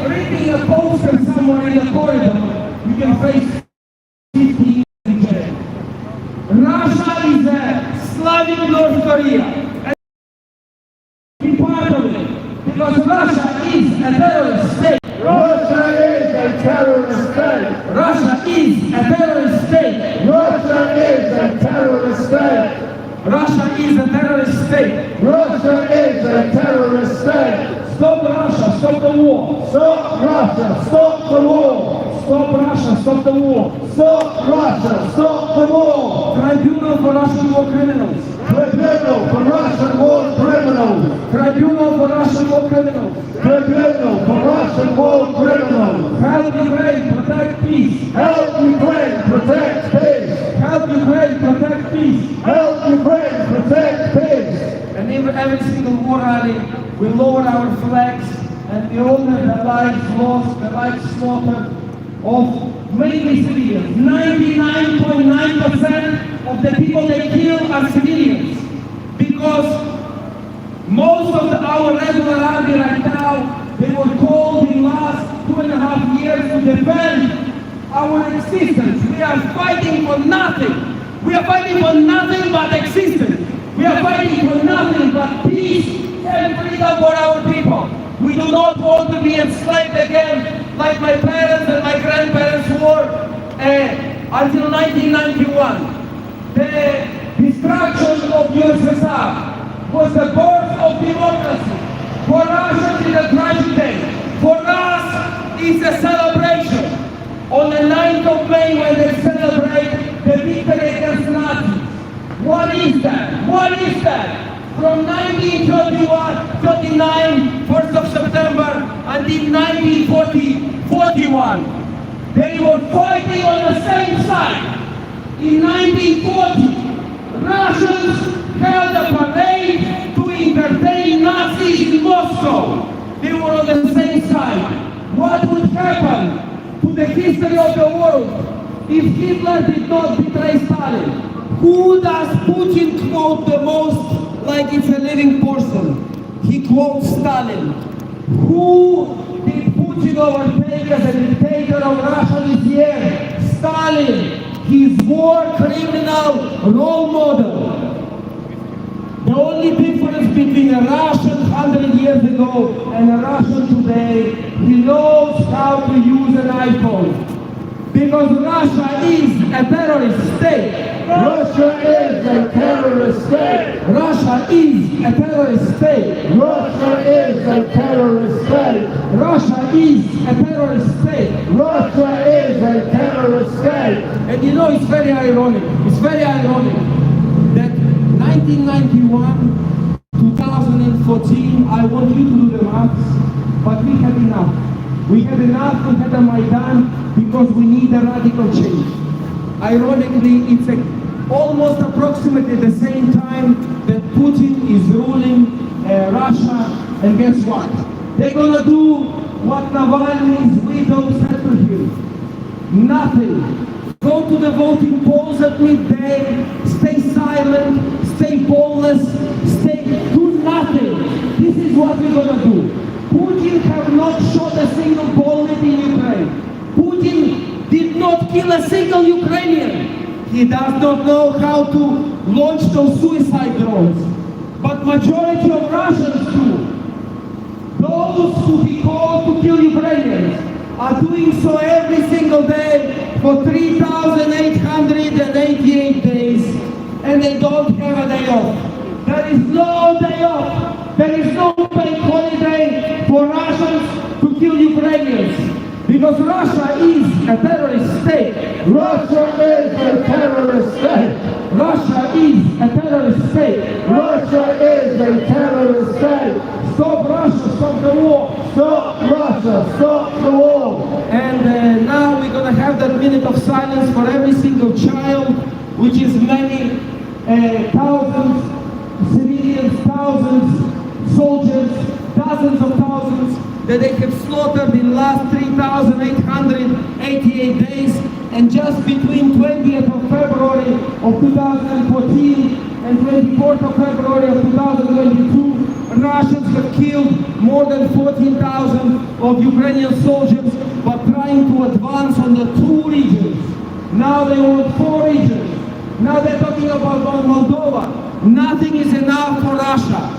reading a poster somewhere in the corridor, you can face 50 years in jail. Russia is a Slavic North Korea. And be part of it. Because Russia is a terrorist state. Russia is a terrorist state. Russia is a terrorist state. Russia is a terrorist state. Russia is a terrorist state. Russia is a terrorist state. Stop Russia, stop the war. Stop Russia, stop the war. Stop Russia, stop the war. Stop Russia, stop the war. Tribunal for Russian war criminals. Tribunal for Russian war criminals. Tribunal for Russian war criminals. Tribunal for Russian war criminals. Help Ukraine protect peace. Help Ukraine protect peace. Help Ukraine protect peace. Help Ukraine protect peace. And every single war rally, we lower our flags and we honor the lives lost, the lives slaughtered of mainly civilians. 99.9% of the people they kill are civilians. Because most of our regular army right now, they were called in the last 2.5 years to defend our existence. We are fighting for nothing. We are fighting for nothing but existence. We are fighting for nothing but peace and freedom for our people. We do not want to be enslaved again like my parents and my grandparents were until 1991. The destruction of USSR was the birth of democracy. For Russians it's a tragedy. For us it's a celebration. On the 9th of May when they celebrate the victory against Nazis. What is that? What is that? From 1939, 1st of September, until 1941, they were fighting on the same side. In 1940, Russians held a parade to entertain Nazis in Moscow. They were on the same side. What would happen to the history of the world if Hitler did not betray Stalin? Who does Putin quote the most like it's a living person? He quotes Stalin. Who did Putin overtake as a dictator of Russia this year? Stalin, his war criminal role model. The only difference between a Russian 100 years ago and a Russian today, he knows how to use an iPhone. Because Russia is a terrorist state. Russia is a terrorist state. Russia is a terrorist state. Russia is a terrorist state. Russia is a terrorist state. Russia is a terrorist state. And you know, it's very ironic. It's very ironic that 1991, 2014, I want you to do the maths, but we had enough. We had enough to have a Maidan because we need a radical change. Ironically, it's almost approximately the same time that Putin is ruling Russia, and guess what? They're gonna do what Navalny's widow said to him. Nothing. Go to the voting polls at midday, stay silent, stay boneless, do nothing. This is what we're gonna do. Putin have not shot a single bullet in Ukraine. Putin did not kill a single Ukrainian. He does not know how to launch those suicide drones. But majority of Russians do. Those who he called to kill Ukrainians are doing so every single day for 3,888 days, and they don't have a day off. There is no day off. There is no bank holiday for Russians to kill Ukrainians. Because Russia is a terrorist state. Russia is a terrorist state. Russia is a terrorist state. Russia is a terrorist state. Stop Russia, stop the war. Stop Russia, stop the war. And now we're going to have that minute of silence for every single child, which is many thousands, civilians, thousands, soldiers, dozens of thousands that they have slaughtered in the last 3,888 days, and just between 20th of February of 2014 and 24th of February of 2022, Russians have killed more than 14,000 of Ukrainian soldiers, but trying to advance on the 2 regions. Now they want 4 regions. Now they're talking about Moldova. Nothing is enough for Russia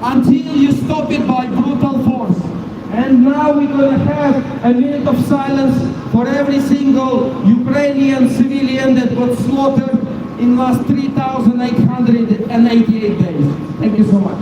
until you stop it by brutal force. And now we're going to have a minute of silence for every single Ukrainian civilian that got slaughtered in last 3,888 days. Thank you so much.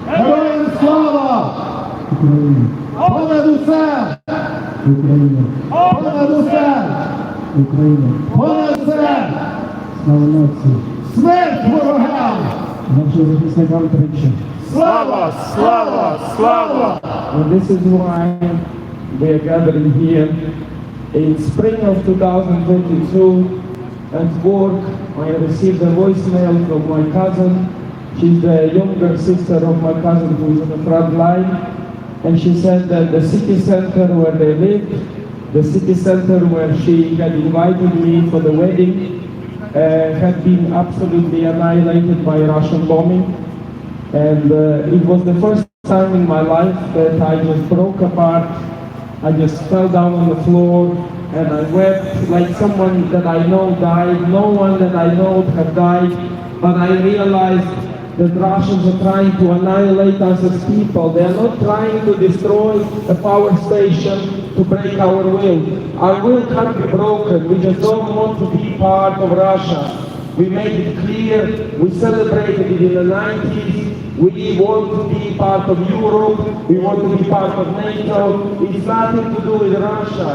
Героям слава! Понад усе! Україна, Понад усе! Україна, Понад усе! слава нації, Смерть ворогам! нашим захисникам тричі. Слава! Слава! Слава! And this is why we are gathering here. In spring of 2022, at work, I received a voicemail from my cousin. She's the younger sister of my cousin who is on the front line. And she said that the city center where they lived, the city center where she had invited me for the wedding, had been absolutely annihilated by Russian bombing. And it was the first time in my life that I just broke apart. I just fell down on the floor and I wept like someone that I know died. No one that I know had died, but I realized that Russians are trying to annihilate us as people. They are not trying to destroy a power station to break our will. Our will can't be broken. We just don't want to be part of Russia. We made it clear. We celebrated it in the 90s. We want to be part of Europe. We want to be part of NATO. It's nothing to do with Russia.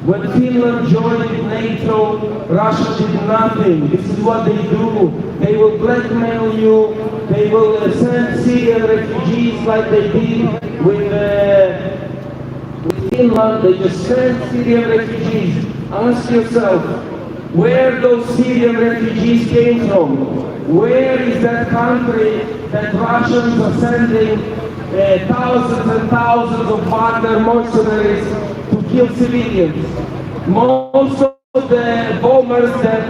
When Finland joined NATO, Russia did nothing. This is what they do. They will blackmail you. They will send Syrian refugees like they did with Finland. They just send Syrian refugees. Ask yourself, where those Syrian refugees came from? Where is that country that Russians are sending thousands and thousands of Wagner mercenaries to kill civilians? Most of the bombers that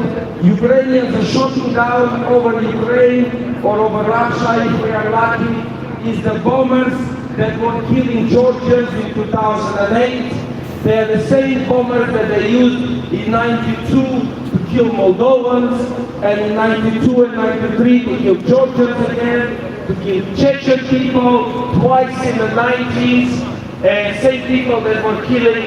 Ukrainians are shooting down over Ukraine or over Russia, if we are lucky, is the bombers that were killing Georgians in 2008. They are the same bombers that they used in 92 to kill Moldovans, and in 92 and 93 to kill Georgians again, to kill Chechen people, twice in the 90s, same people that were killing.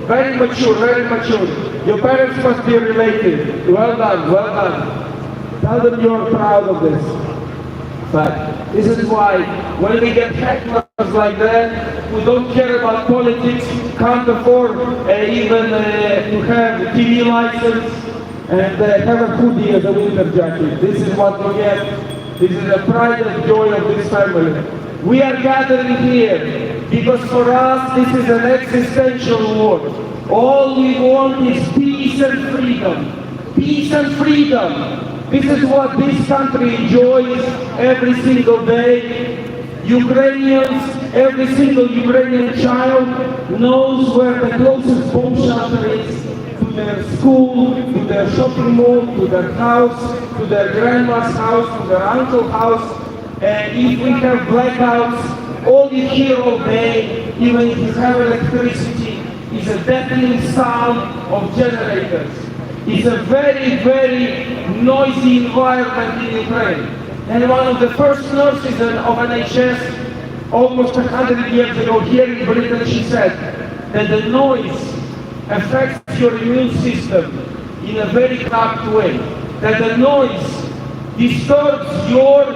Very mature, very mature. Your parents must be related. Well done, well done. Tell them you're proud of this. But this is why when we get hecklers like that, who don't care about politics, can't afford even to have a TV license and have a hoodie as a winter jacket. This is what we get. This is the pride and joy of this family. We are gathering here because for us this is an existential war. All we want is peace and freedom. Peace and freedom. This is what this country enjoys every single day. Ukrainians, every single Ukrainian child knows where the closest bomb shelter is, to their school, to their shopping mall, to their house, to their grandma's house, to their uncle's house. If we have blackouts, all you hear all day, even if you have electricity, is a deafening sound of generators. It's a very, very noisy environment in Ukraine. And one of the first nurses of NHS, almost 100 years ago here in Britain, she said that the noise affects your immune system in a very marked way. That the noise disturbs your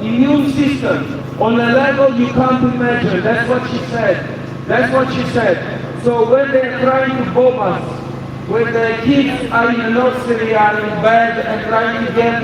immune system on a level you can't imagine. That's what she said. That's what she said. So when they're trying to bomb us, when the kids are in the nursery, are in bed and trying to get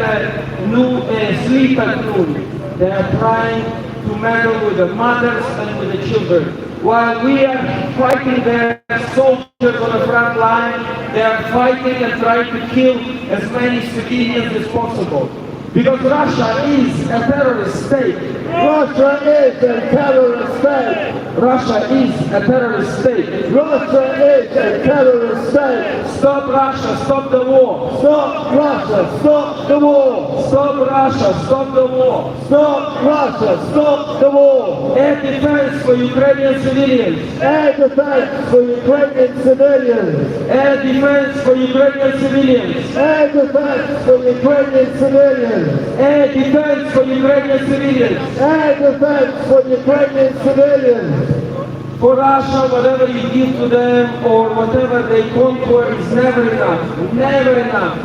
sleep at noon, they are trying to meddle with the mothers and with the children. While we are fighting their soldiers on the front line, they are fighting and trying to kill as many civilians as possible. Because Russia is a terrorist state. Russia is a terrorist state. Russia is a terrorist state. Russia is a terrorist state. Stop Russia, stop the war. Stop Russia, stop the war. Stop Russia, stop the war. Stop Russia, stop the war. Air defense for Ukrainian civilians. Air defense for Ukrainian civilians. Air defense for Ukrainian civilians. Air defense for Ukrainian civilians. Air defense for Ukrainian civilians. Air defense for Ukrainian civilians. For Russia, whatever you give to them or whatever they conquer is never enough. Never enough.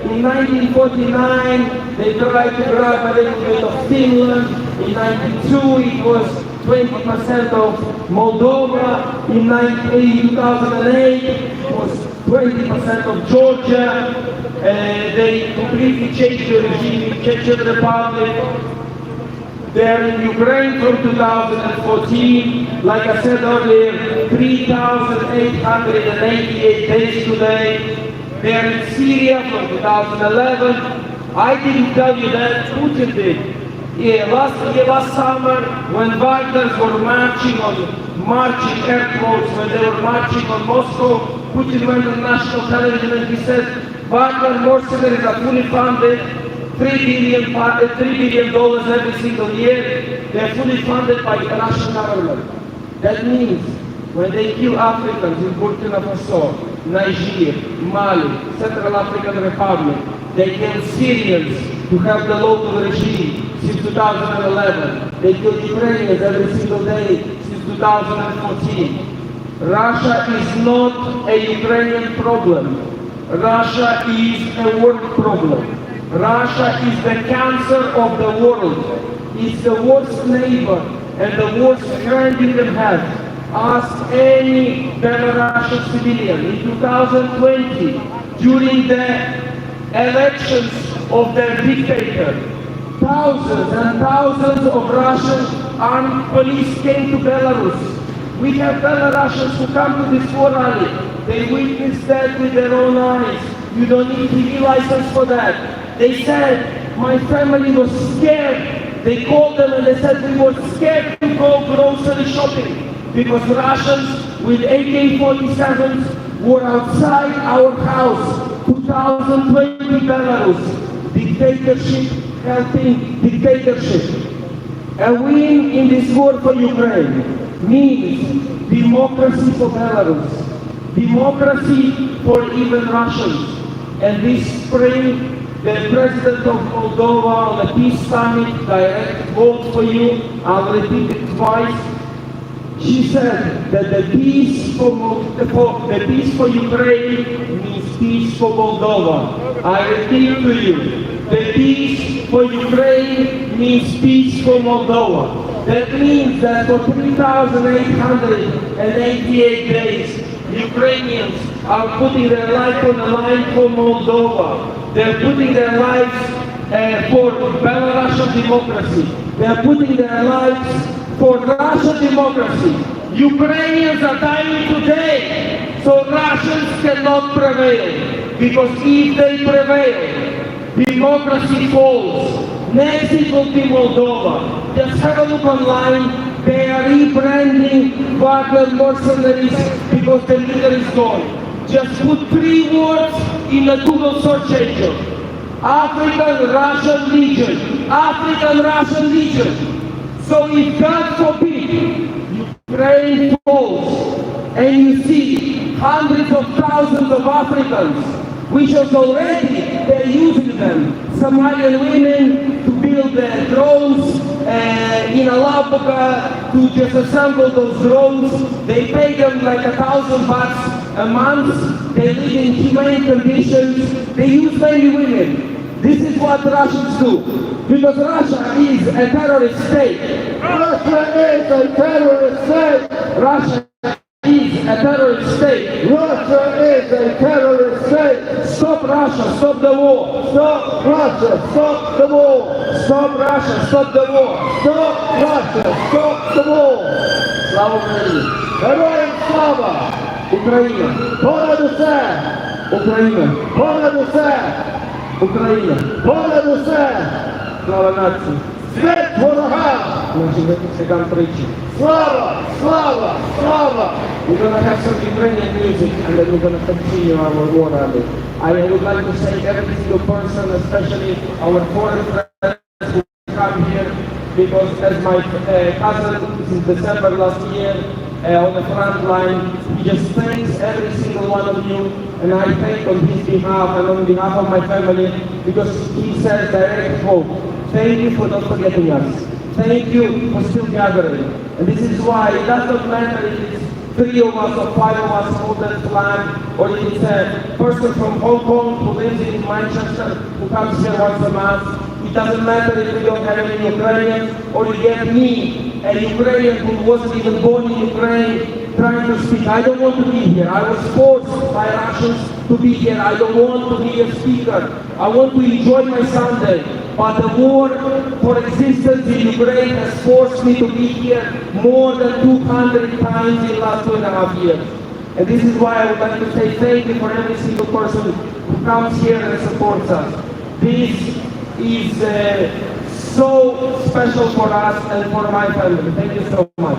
In 1949, they tried to grab a little bit of Finland. In 1992, it was 20% of Moldova. In 2008, it was 20% of Georgia. They completely changed the regime in Czech Republic. They're in Ukraine from 2014. Like I said earlier, 3,888 days today. They're in Syria from 2011. I didn't tell you that, Putin did. Last summer, when Wagners were marching air quotes, when they were marching on Moscow, Putin went on national television and he said, Wagner mercenaries are fully funded, $3 billion every single year. They are fully funded by the Russian government. That means when they kill Africans in Burkina Faso, Niger, Mali, Central African Republic, they kill Syrians who have the local regime since 2011. They kill Ukrainians every single day since 2014. Russia is not a Ukrainian problem. Russia is a world problem. Russia is the cancer of the world. It's the worst neighbor and the worst friend you can have. Ask any Belarusian civilian in 2020, during the elections of their dictator, thousands and thousands of Russian armed police came to Belarus. We have Belarusians who come to this war rally. They witnessed that with their own eyes. You don't need TV license for that. They said, my family was scared. They called them and they said, we were scared to go grocery shopping because Russians with AK-47s were outside our house. 2020 Belarus. Dictatorship helping dictatorship. A win in this war for Ukraine means democracy for Belarus. Democracy for even Russians. And this spring, the President of Moldova on the Peace Summit direct vote for you. I'll repeat it twice. She said that the peace for Ukraine means peace for Moldova. I repeat to you, the peace for Ukraine means peace for Moldova. That means that for 3,888 days, Ukrainians are putting their life on the line for Moldova. They're putting their lives for Belarusian democracy. They're putting their lives for Russian democracy. Ukrainians are dying today, so Russians cannot prevail. Because if they prevail, democracy falls. Next it will be Moldova. Just have a look online. They are rebranding Wagner mercenaries because the leader is gone. Just put 3 words in the Google search engine. African Russian Legion. African Russian Legion. So if God forbid Ukraine falls and you see hundreds of thousands of Africans, which was already, they're using them, Somalian women to build drones in Alabuca to just assemble those drones. They pay them like $1,000 a month. They live in humane conditions. They use mainly women. This is what Russians do. Because Russia is a terrorist state. Russia is a terrorist state. Russia is a terrorist state. Russia is a terrorist state. Stop Russia, stop the war. Stop Russia, stop the war. Stop Russia, stop the war. Stop Russia, stop the war. Слава Україні! Героям слава! Україна! Понад усе! Україна! Понад усе! Україна! Понад усе! Слава нації! Смерть ворогам! Наші захисникам тричі. Слава! Слава! Слава! We're going to have some Ukrainian music and then we're going to continue our war rally. I would like to thank every single person, especially our foreign friends who come here, because as my cousin since December last year on the front line, he just thanks every single one of you, and I thank on his behalf and on behalf of my family, because he says direct quote, thank you for not forgetting us. Thank you for still gathering. And this is why it does not matter if it's 3 of us or 5 of us hold that flag, or if it's a person from Hong Kong who lives in Manchester who comes here once a month. It doesn't matter if we don't have any Ukrainians, or you get me, a Ukrainian who wasn't even born in Ukraine, trying to speak. I don't want to be here. I was forced by Russians to be here. I don't want to be a speaker. I want to enjoy my Sunday. But the war for existence in Ukraine has forced me to be here more than 200 times in the last 2.5 years. And this is why I would like to say thank you for every single person who comes here and supports us. This is so special for us and for my family. Thank you so much.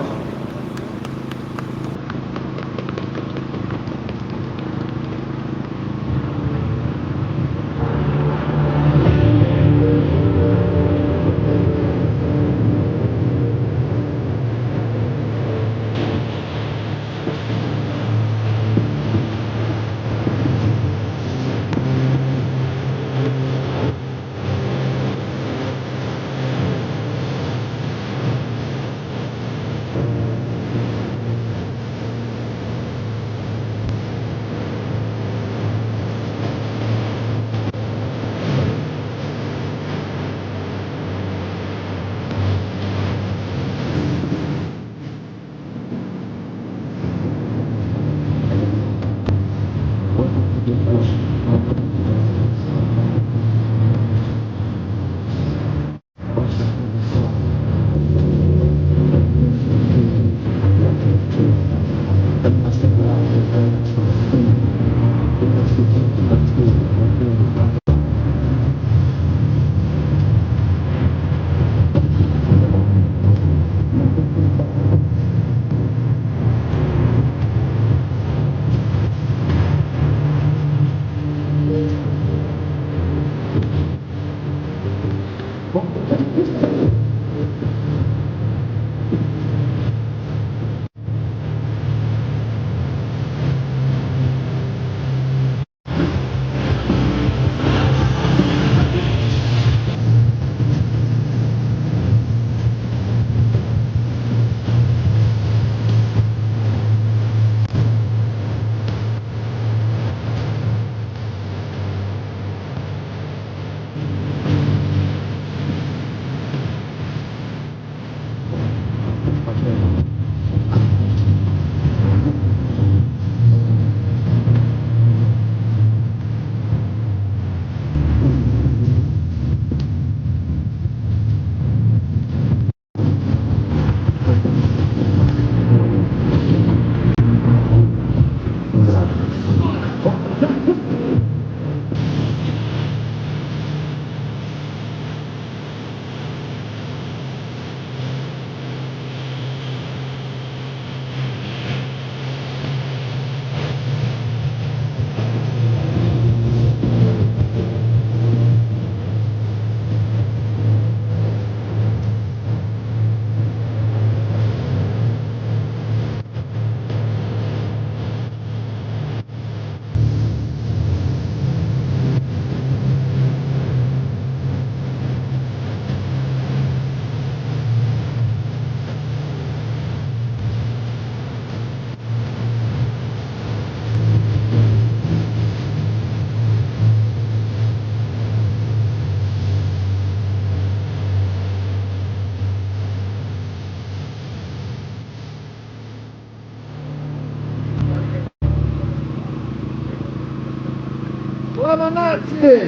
Слава нації!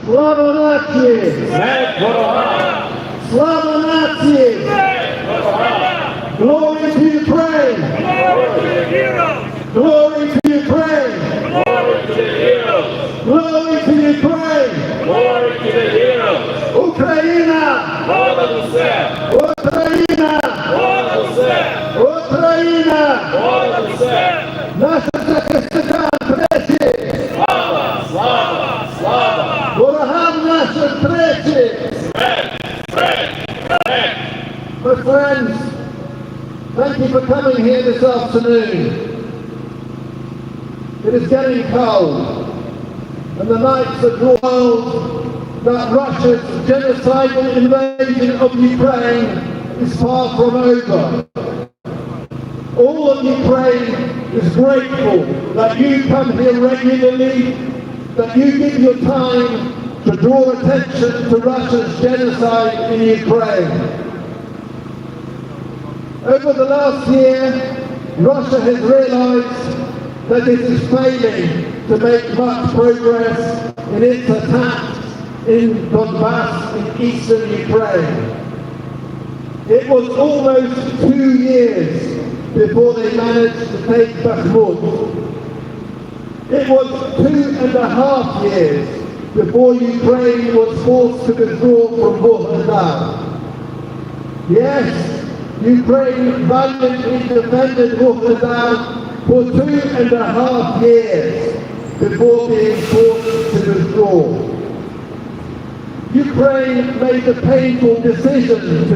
Слава нації! Слава нації! Glory to Ukraine! Glory to Ukraine! Glory to Ukraine! Україна! Україна! Україна! Наша захисника тричі! Ворогам нашим тричі! My friends, thank you for coming here this afternoon. It is getting cold, and the nights are cold that Russia's genocidal invasion of Ukraine is far from over. All of Ukraine is grateful that you come here regularly, that you give your time to draw attention to Russia's genocide in Ukraine. Over the last year, Russia has realized that it is failing to make much progress in its attacks in Donbass in eastern Ukraine. It was almost 2 years before they managed to take Bakhmut. It was 2.5 years before Ukraine was forced to withdraw from Vuhledar. Yes, Ukraine valiantly defended Vuhledar for 2.5 years before being forced to withdraw. Ukraine made the painful decision to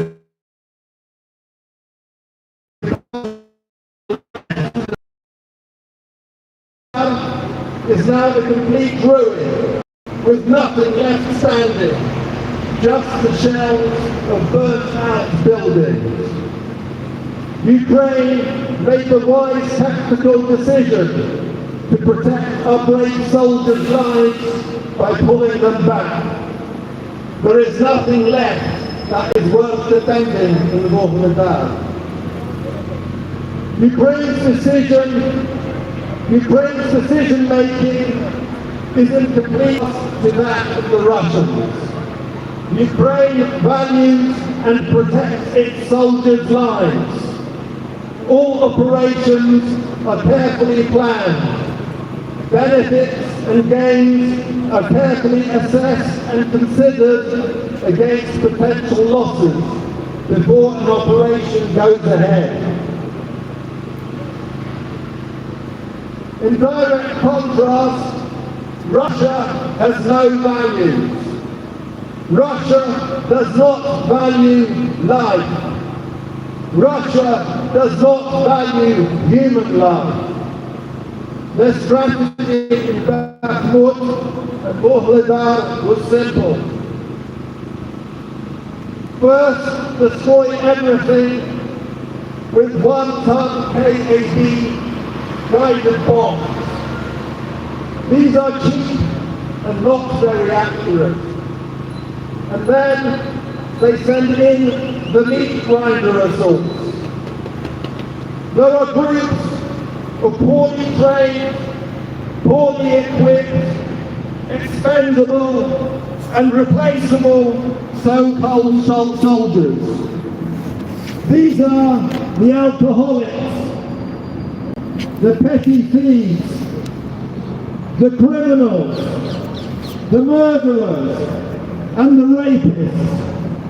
is now a complete ruin, with nothing left standing, just the shells of burnt-out buildings. Ukraine made the wise tactical decision to protect our brave soldiers' lives by pulling them back. There is nothing left that is worth defending in Vuhledar. Ukraine's decision-making is incomplete to that of the Russians. Ukraine values and protects its soldiers' lives. All operations are carefully planned. Benefits and gains are carefully assessed and considered against potential losses before an operation goes ahead. In direct contrast, Russia has no values. Russia does not value life. Russia does not value human life. Their strategy in Bakhmut and Vuhledar was simple. First, destroy everything with 1-ton KAB guided bombs. These are cheap and not very accurate. And then they send in the meat grinder assaults. There are groups of poorly trained, poorly equipped, expendable and replaceable so-called soldiers. These are the alcoholics, the petty thieves, the criminals, the murderers, and the rapists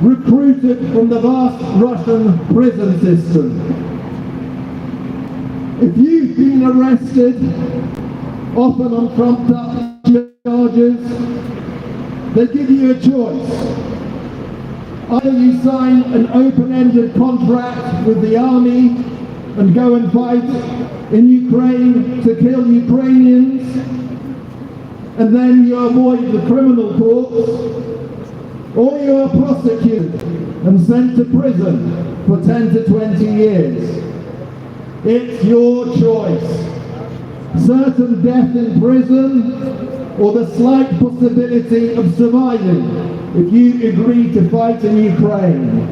recruited from the vast Russian prison system. If you've been arrested, often on trumped-up charges, they give you a choice. Either you sign an open-ended contract with the army and go and fight in Ukraine to kill Ukrainians, and then you avoid the criminal courts, or you are prosecuted and sent to prison for 10 to 20 years. It's your choice. Certain death in prison, or the slight possibility of surviving if you agree to fight in Ukraine.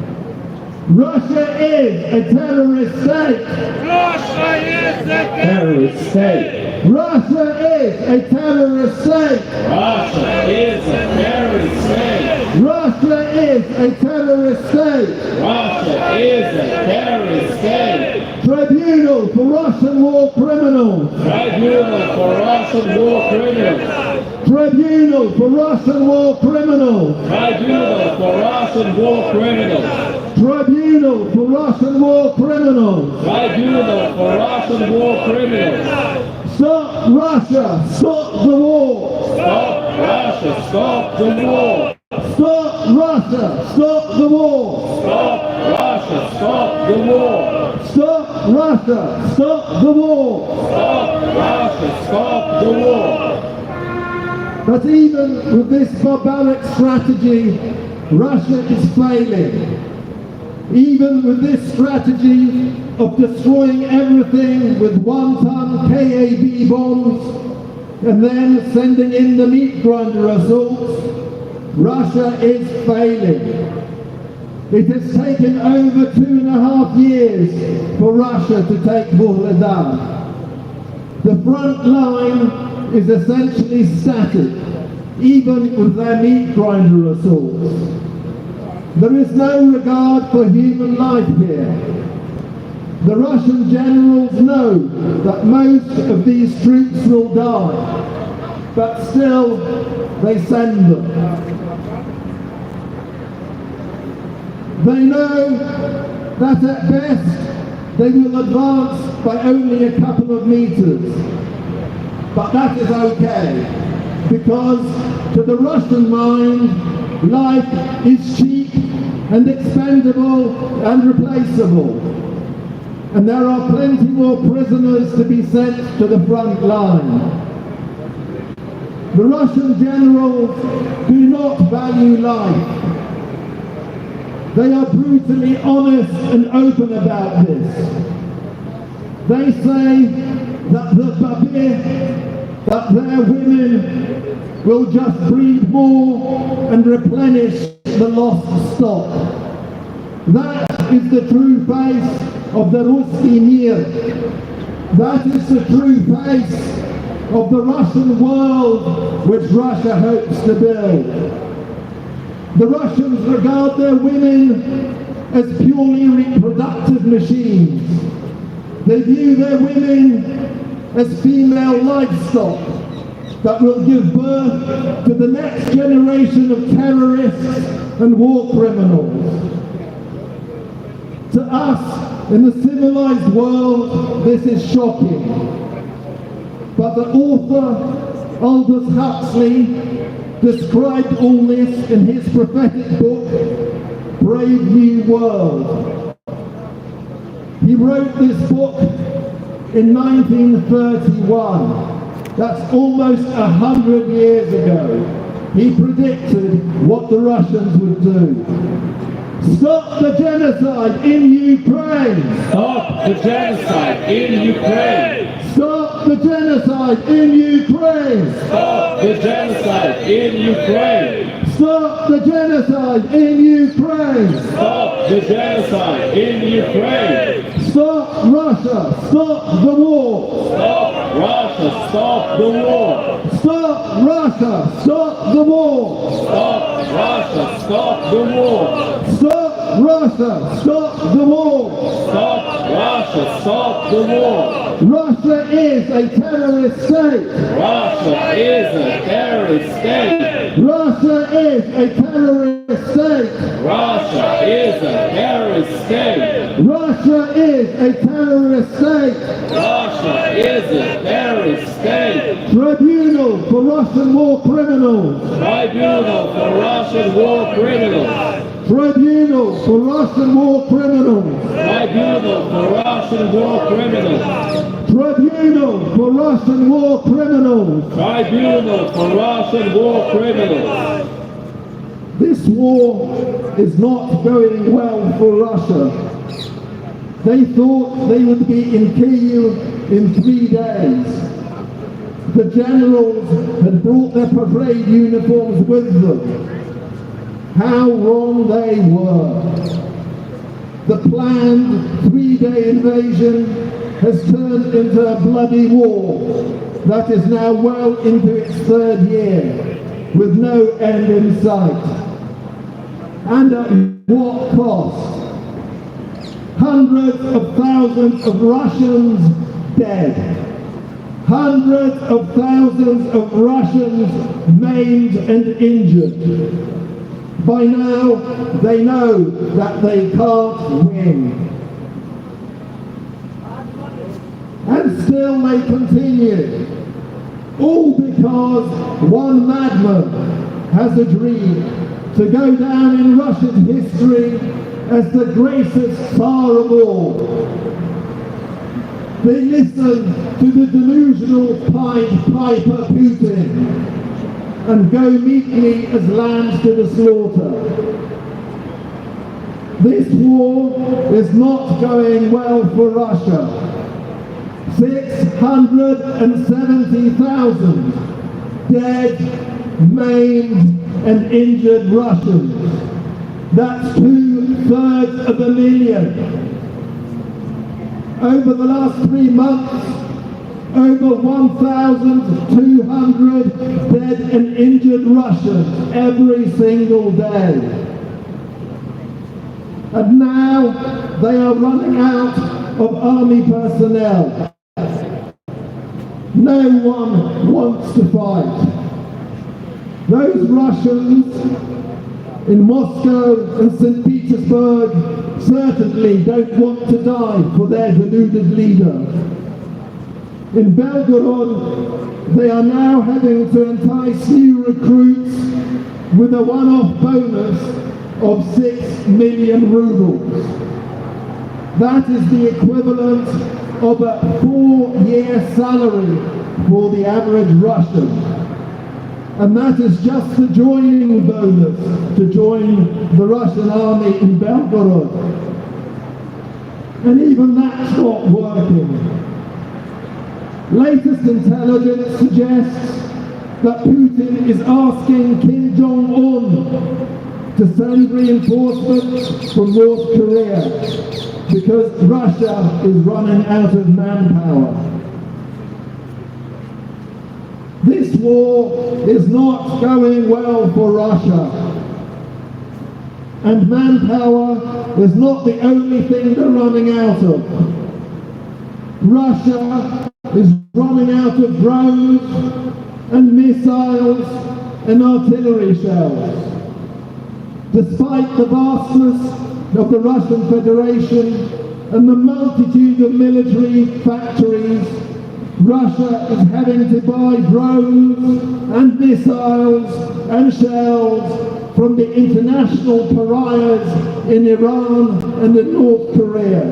Russia is a terrorist state. Terrorist state. Russia is a terrorist state. Russia is a terrorist state. Russia is a terrorist state. Russia is a terrorist state. Tribunal for Russian war criminals. Tribunal for Russian war criminals. Tribunal for Russian war criminals. Tribunal for Russian war criminals. Tribunal for Russian war criminals. Tribunal for Russian war criminals. Stop Russia, stop the war. Stop Russia, stop the war. Stop Russia, stop the war. Stop Russia, stop the war. Stop Russia, stop the war. Stop Russia, stop the war. But even with this barbaric strategy, Russia is failing. Even with this strategy of destroying everything with 1-ton KAB bombs and then sending in the meat grinder assaults, Russia is failing. It has taken over 2.5 years for Russia to take Vuhledar. The front line is essentially static, even with their meat grinder assaults. There is no regard for human life here. The Russian generals know that most of these troops will die, but still they send them. They know that at best they will advance by only a couple of meters, but that is okay, because to the Russian mind, life is cheap and expendable and replaceable. And there are plenty more prisoners to be sent to the front line. The Russian generals do not value life. They are brutally honest and open about this. They say that the babir, that their women will just breed more and replenish the lost stock. That is the true face of the Ruski Mir. That is the true face of the Russian world which Russia hopes to build. The Russians regard their women as purely reproductive machines. They view their women as female livestock that will give birth to the next generation of terrorists and war criminals. To us, in the civilized world, this is shocking. But the author, Aldous Huxley, described all this in his prophetic book, Brave New World. He wrote this book in 1931. That's almost 100 years ago. He predicted what the Russians would do. Stop the genocide in Ukraine! Stop the genocide in Ukraine! Stop the genocide in Ukraine! Stop the genocide in Ukraine! Stop the genocide in Ukraine! Stop the genocide in Ukraine! Stop Russia! Stop the war! Stop Russia! Stop the war! Stop Russia! Stop the war! Stop Russia! Stop the war! Stop Russia! Stop the war! Stop Russia! Stop the war! Russia is a terrorist state! Russia is a terrorist state! Russia is a terrorist state! Russia is a terrorist state! Russia is a terrorist state! Russia is a terrorist state! Tribunal for Russian war criminals! Tribunal for Russian war criminals! Tribunal for Russian war criminals! Tribunal for Russian war criminals! Tribunal for Russian war criminals! Tribunal for Russian war criminals! This war is not going well for Russia. They thought they would be in Kyiv in 3 days. The generals had brought their parade uniforms with them. How wrong they were. the planned 3-day invasion has turned into a bloody war that is now well into its 3rd year, with no end in sight. And at what cost? Hundreds of thousands of Russians dead. Hundreds of thousands of Russians maimed and injured. By now, they know that they can't win. And still they continue. All because one madman has a dream to go down in Russia's history as the greatest Tsar of all. They listen to the delusional Pied Piper Putin and go meekly as lambs to the slaughter. This war is not going well for Russia. 670,000 dead, maimed and injured Russians. That's 2/3 of a million. Over the last 3 months, over 1,200 dead and injured Russians every single day. And now they are running out of army personnel. No one wants to fight. Those Russians in Moscow and St. Petersburg certainly don't want to die for their deluded leader. In Belgorod, they are now having to entice new recruits with a one-off bonus of 6 million rubles. That is the equivalent of a 4-year salary for the average Russian. And that is just the joining bonus to join the Russian army in Belgorod. And even that's not working. Latest intelligence suggests that Putin is asking Kim Jong-un to send reinforcements from North Korea because Russia is running out of manpower. This war is not going well for Russia. And manpower is not the only thing they're running out of. Russia is running out of drones and missiles and artillery shells. Despite the vastness of the Russian Federation and the multitude of military factories, Russia is having to buy drones and missiles and shells from the international pariahs in Iran and in North Korea.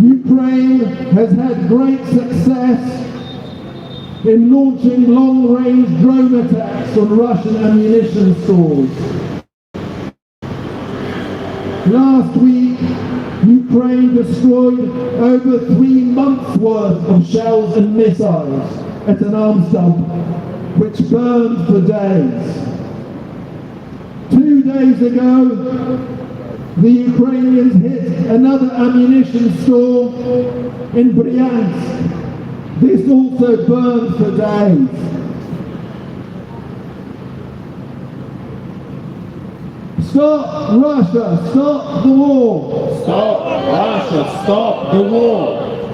Ukraine has had great success in launching long-range drone attacks on Russian ammunition stores. Last week, Ukraine destroyed over 3 months' worth of shells and missiles at an arms dump, which burned for days. 2 days ago, the Ukrainians hit another ammunition store in Bryansk. This also burned for days. Stop Russia, stop the war. Stop Russia, stop the war.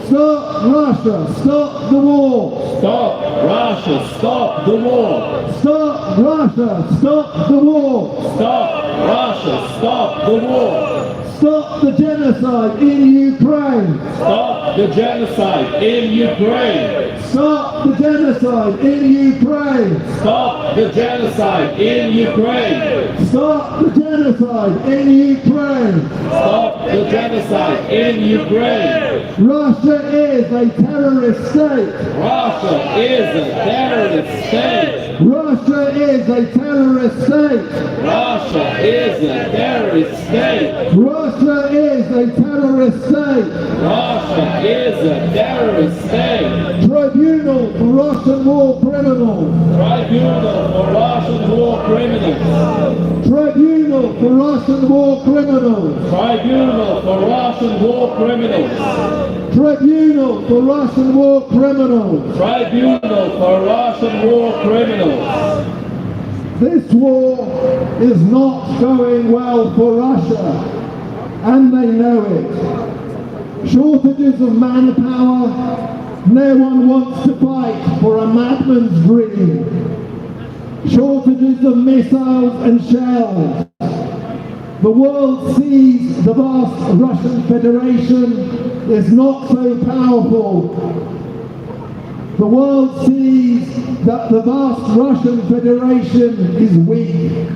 Stop Russia, stop the war. Stop Russia, stop the war. Stop Russia, stop the war. Stop Russia, stop the war. Stop the genocide in Ukraine. Stop the genocide in Ukraine. Stop the genocide in Ukraine. Stop the genocide in Ukraine. Stop the genocide in Ukraine. Stop the genocide in Ukraine. Russia is a terrorist state. Russia is a terrorist state. Russia is a terrorist state. Russia is a terrorist state. Russia is a terrorist state. Russia is a terrorist state. Tribunal for Russian war criminals. Tribunal for Russian war criminals. Tribunal Tribunal for Russian war criminals. Tribunal for Russian war criminals. Tribunal for Russian war criminals. Tribunal for Russian war criminals. This war is not going well for Russia, and they know it. Shortages of manpower, no one wants to fight for a madman's dream. Shortages of missiles and shells. The world sees the vast Russian Federation is not so powerful. The world sees that the vast Russian Federation is weak.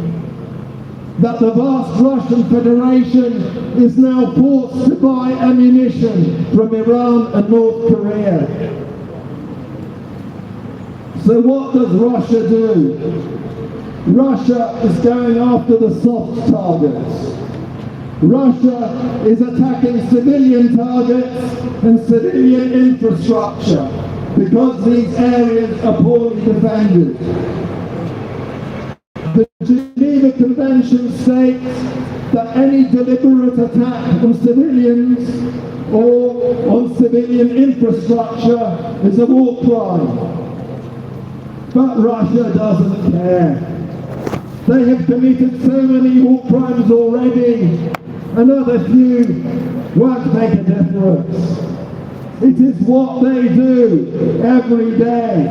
That the vast Russian Federation is now forced to buy ammunition from Iran and North Korea. So what does Russia do? Russia is going after the soft targets. Russia is attacking civilian targets and civilian infrastructure because these areas are poorly defended. The Geneva Convention states that any deliberate attack on civilians or on civilian infrastructure is a war crime. But Russia doesn't care. They have committed so many war crimes already, another few won't make a difference. It is what they do every day.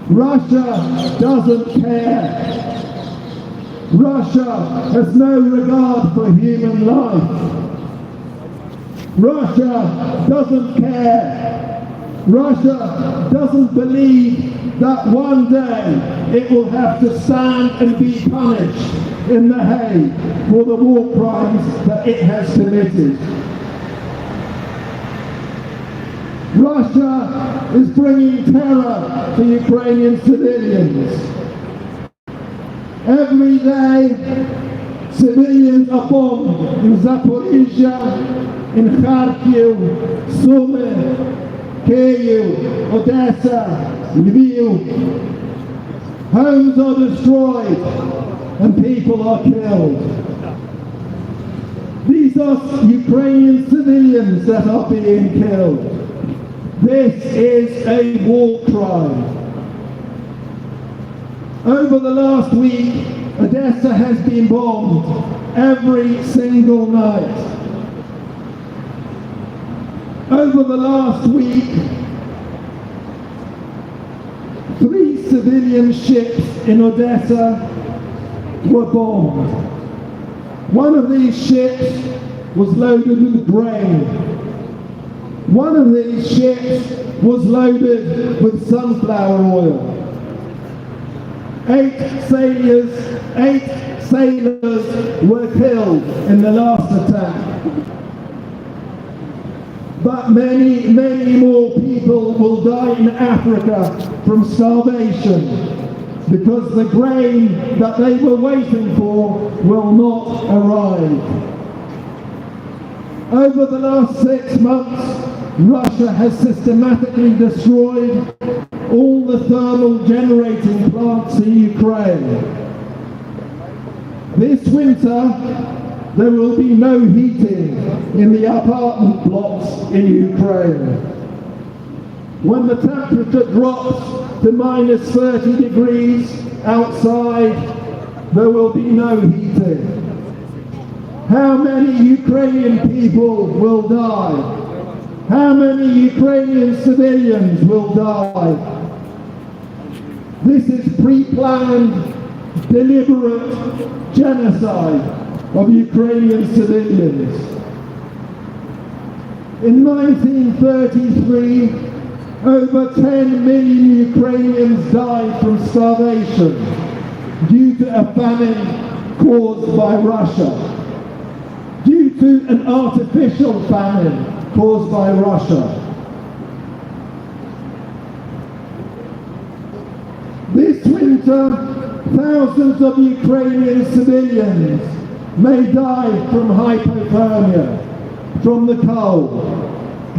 Russia doesn't care. Russia has no regard for human life. Russia doesn't care. Russia doesn't believe that one day it will have to stand and be punished in The Hague for the war crimes that it has committed. Russia is bringing terror to Ukrainian civilians. Every day, civilians are bombed in Zaporizhia, in Kharkiv, Sumy, Kyiv, Odessa, Lviv. Homes are destroyed and people are killed. These are Ukrainian civilians that are being killed. This is a war crime. Over the last week, Odessa has been bombed every single night. Over the last week, 3 civilian ships in Odessa were bombed. One of these ships was loaded with grain. One of these ships was loaded with sunflower oil. 8 sailors were killed in the last attack. But many, many more people will die in Africa from starvation because the grain that they were waiting for will not arrive. Over the last 6 months, Russia has systematically destroyed all the thermal generating plants in Ukraine. This winter, there will be no heating in the apartment blocks in Ukraine. When the temperature drops to minus 30 degrees outside, there will be no heating. How many Ukrainian people will die? How many Ukrainian civilians will die? This is pre-planned, deliberate genocide of Ukrainian civilians. In 1933, over 10 million Ukrainians died from starvation due to a famine caused by Russia, due to an artificial famine caused by Russia. This winter, thousands of Ukrainian civilians may die from hypothermia, from the cold,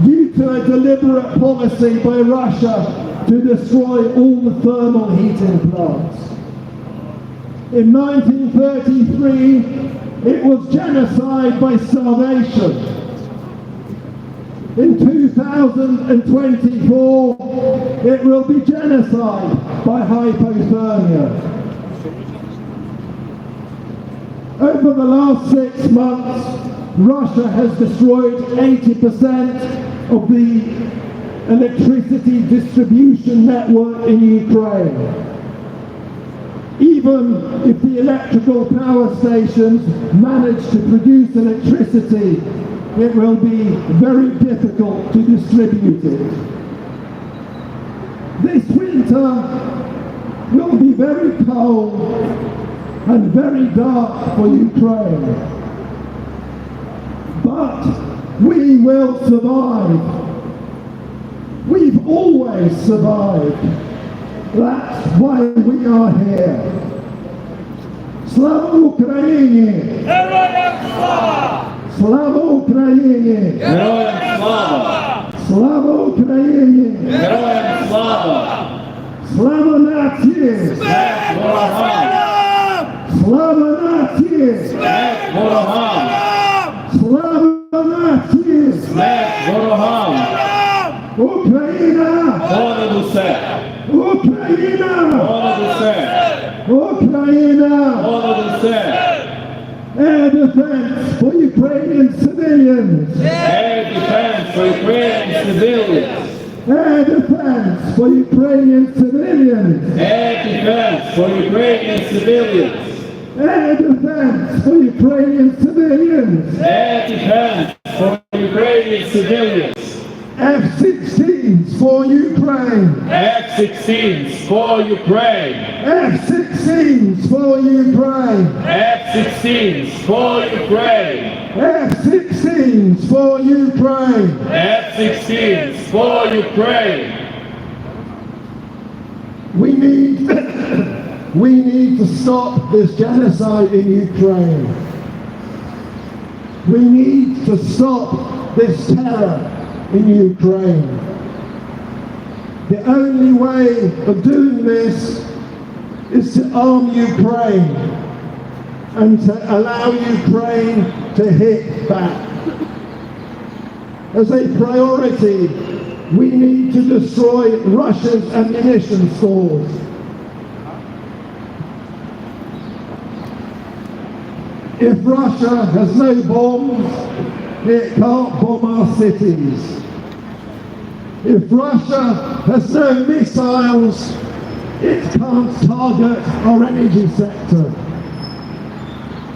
due to a deliberate policy by Russia to destroy all the thermal heating plants. In 1933, it was genocide by starvation. In 2024, it will be genocide by hypothermia. Over the last 6 months, Russia has destroyed 80% of the electricity distribution network in Ukraine. Even if the electrical power stations manage to produce electricity, it will be very difficult to distribute it. This winter will be very cold and very dark for Ukraine. But we will survive. We've always survived. That's why we are here. Slava Ukraini! Slava Ukraini! Героям слава! Slava Ukraini! Героям слава! Slava nacії! Смерть ворогам! Slava nacії! Смерть ворогам! Slava nacії! Смерть ворогам! Україна! Понад усе! Україна! Понад усе! Україна! Понад усе! Air defense for Ukrainian civilians! Air defense for Ukrainian civilians! Air defense for Ukrainian civilians! Air defense for Ukrainian civilians! Air defense for Ukrainian civilians! Air defense for Ukrainian civilians! F-16s for Ukraine! F-16s for Ukraine! F-16s for Ukraine! F-16s for Ukraine! F-16s for Ukraine! F-16s for Ukraine! We need to stop this genocide in Ukraine. We need to stop this terror in Ukraine. The only way of doing this is to arm Ukraine and to allow Ukraine to hit back. As a priority, we need to destroy Russia's ammunition stores. If Russia has no bombs, it can't bomb our cities. If Russia has no missiles, it can't target our energy sector.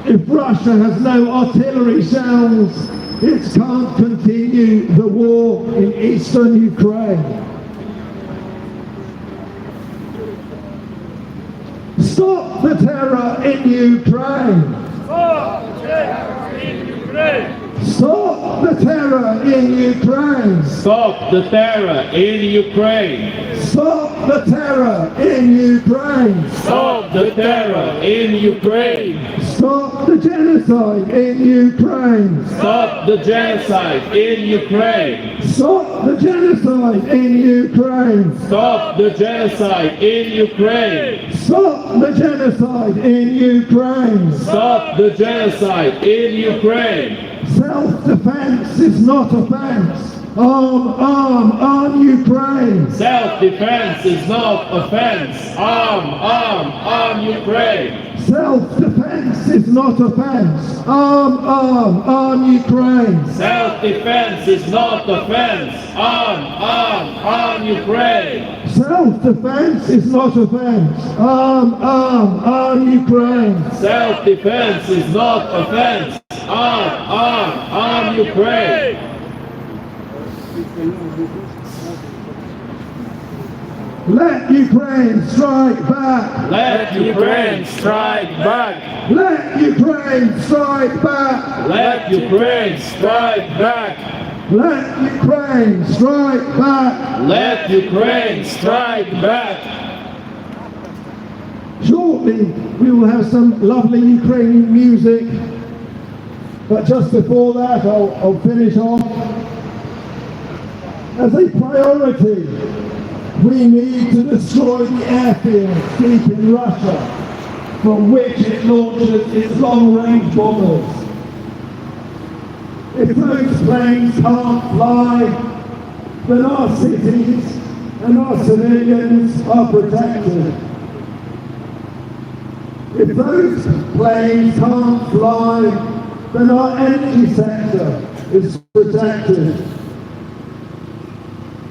If Russia has no artillery shells, it can't continue the war in eastern Ukraine. Stop the terror in Ukraine! Stop the terror in Ukraine! Stop the terror in Ukraine! Stop the terror in Ukraine! Stop the terror in Ukraine! Stop the genocide in Ukraine! Stop the genocide in Ukraine! Stop the genocide in Ukraine! Stop the genocide in Ukraine! Stop the genocide in Ukraine! Stop the genocide in Ukraine! Self-defense is not offense. Arm Ukraine! Self-defense is not offense. Arm Ukraine! Self-defense is not offense. Arm Ukraine! Self-defense is not offense. Arm Ukraine! Self-defense is not offense. Arm Ukraine! Self-defense is not offense. Arm Ukraine! Let Ukraine strike back! Let Ukraine strike back! Let Ukraine strike back! Let Ukraine strike back! Let Ukraine strike back! Let Ukraine strike back! Shortly, we will have some lovely Ukrainian music. But just before that, I'll finish off. As a priority, we need to destroy the airfields deep in Russia. from which it launches its long-range bombers. If those planes can't fly, then our cities and our civilians are protected. If those planes can't fly, then our energy sector is protected.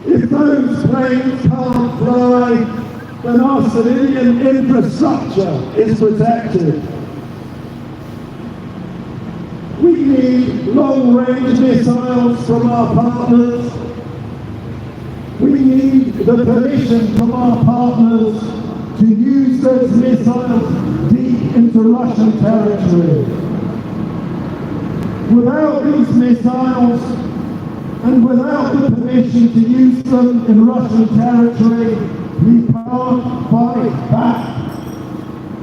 If those planes can't fly, then our civilian infrastructure is protected. We need long-range missiles from our partners. We need the permission from our partners to use those missiles deep into Russian territory. Without these missiles, and without the permission to use them in Russian territory, we can't fight back.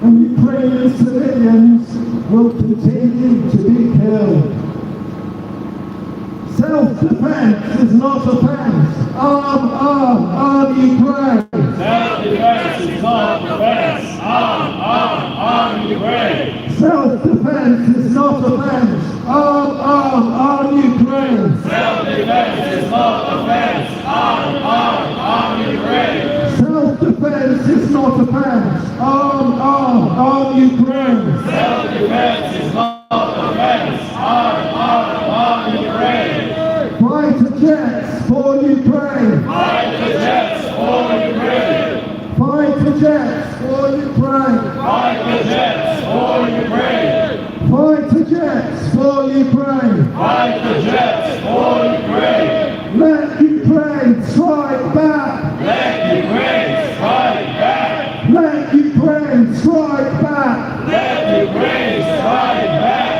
And Ukrainian civilians will continue to be killed. Self-defense is not offense. Arm Ukraine. Self-defense is not offense. Arm Ukraine. Self-defense is not offense. Arm Ukraine. Self-defense is not offense. Arm Ukraine. Self-defense is not offense. Arm Ukraine. Self-defense is not offense. Arm Ukraine. Fighter jets for Ukraine. Fighter jets for Ukraine. Fighter jets for Ukraine. Fighter jets for Ukraine. Fighter jets for Ukraine. Fighter jets for Ukraine. Let Ukraine strike back. Let Ukraine strike back. Let Ukraine strike back. Let Ukraine strike back.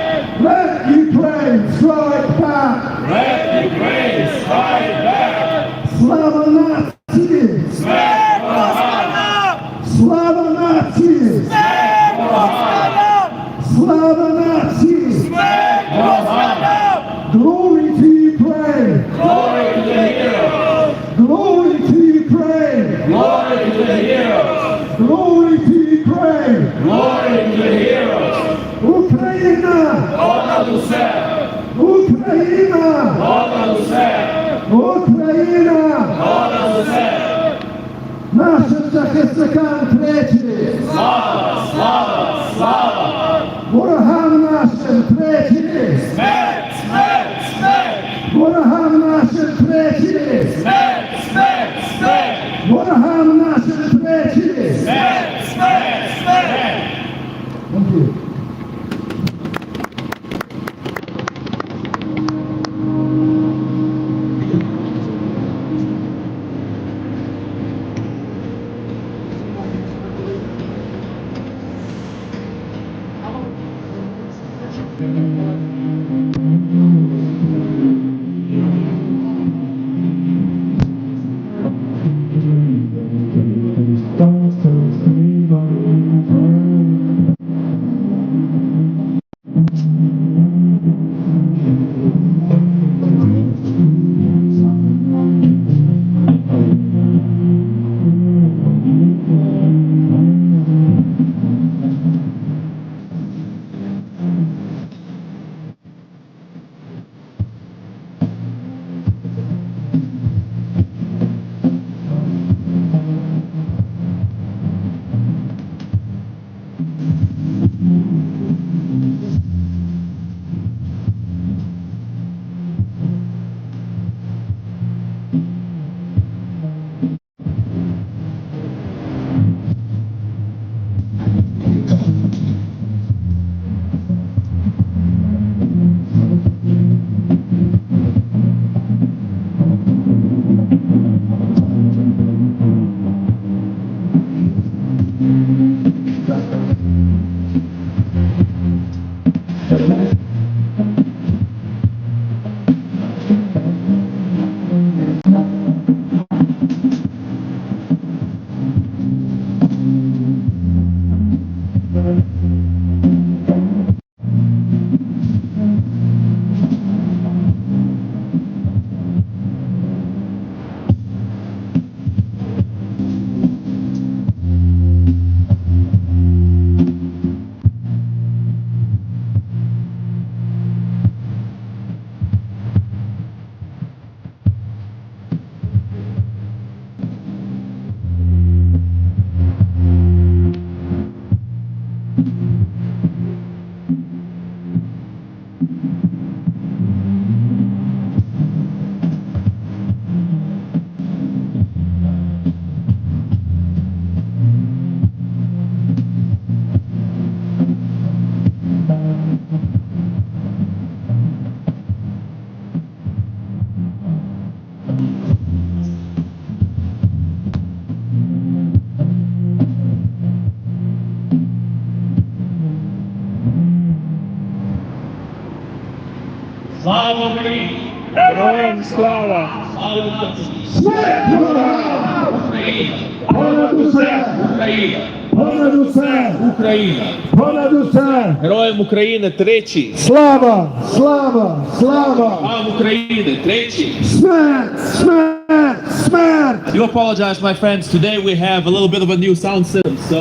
Let Ukraine strike back. Let Ukraine strike back. Slava Nazis. Smack Mohammed. Slava Nazis. Smack Mohammed. Slava Nazis. Smack Mohammed. Glory to Ukraine. Glory to the heroes. Glory to Ukraine. Glory to the heroes. Glory to Ukraine. Glory to the heroes. Україна. Понад усе. Україна. Понад усе. Україна. Понад усе. Нашим захисникам тричі. Слава, слава, слава. Ворогам нашим тричі. Смерть, смерть, смерть. Ворогам нашим тричі. Смерть, смерть, смерть. Ворогам нашим тричі. Смерть, смерть, смерть. Thank you. Слава Україні! Героям слава! Слава нації! Смерть ворогам! Україна! Понад усе! Україна! Понад усе! Україна! Понад усе! Героям України тричі! Слава! Слава! Слава! Слава України тричі! Смерть! Смерть! Смерть! I do apologize, my friends. Today we have a little bit of a new sound system, so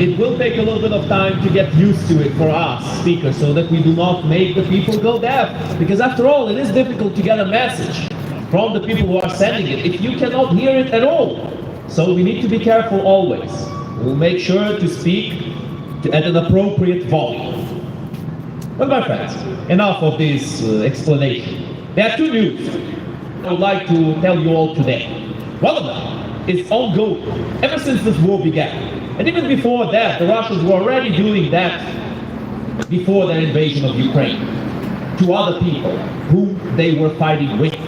it will take a little bit of time to get used to it for us speakers, so that we do not make the people go deaf. Because after all, it is difficult to get a message from the people who are sending it if you cannot hear it at all. So we need to be careful always. We'll make sure to speak at an appropriate volume. But my friends, enough of this explanation. There are two news I would like to tell you all today. One of them is ongoing ever since this war began. And even before that, the Russians were already doing that before their invasion of Ukraine to other people whom they were fighting with.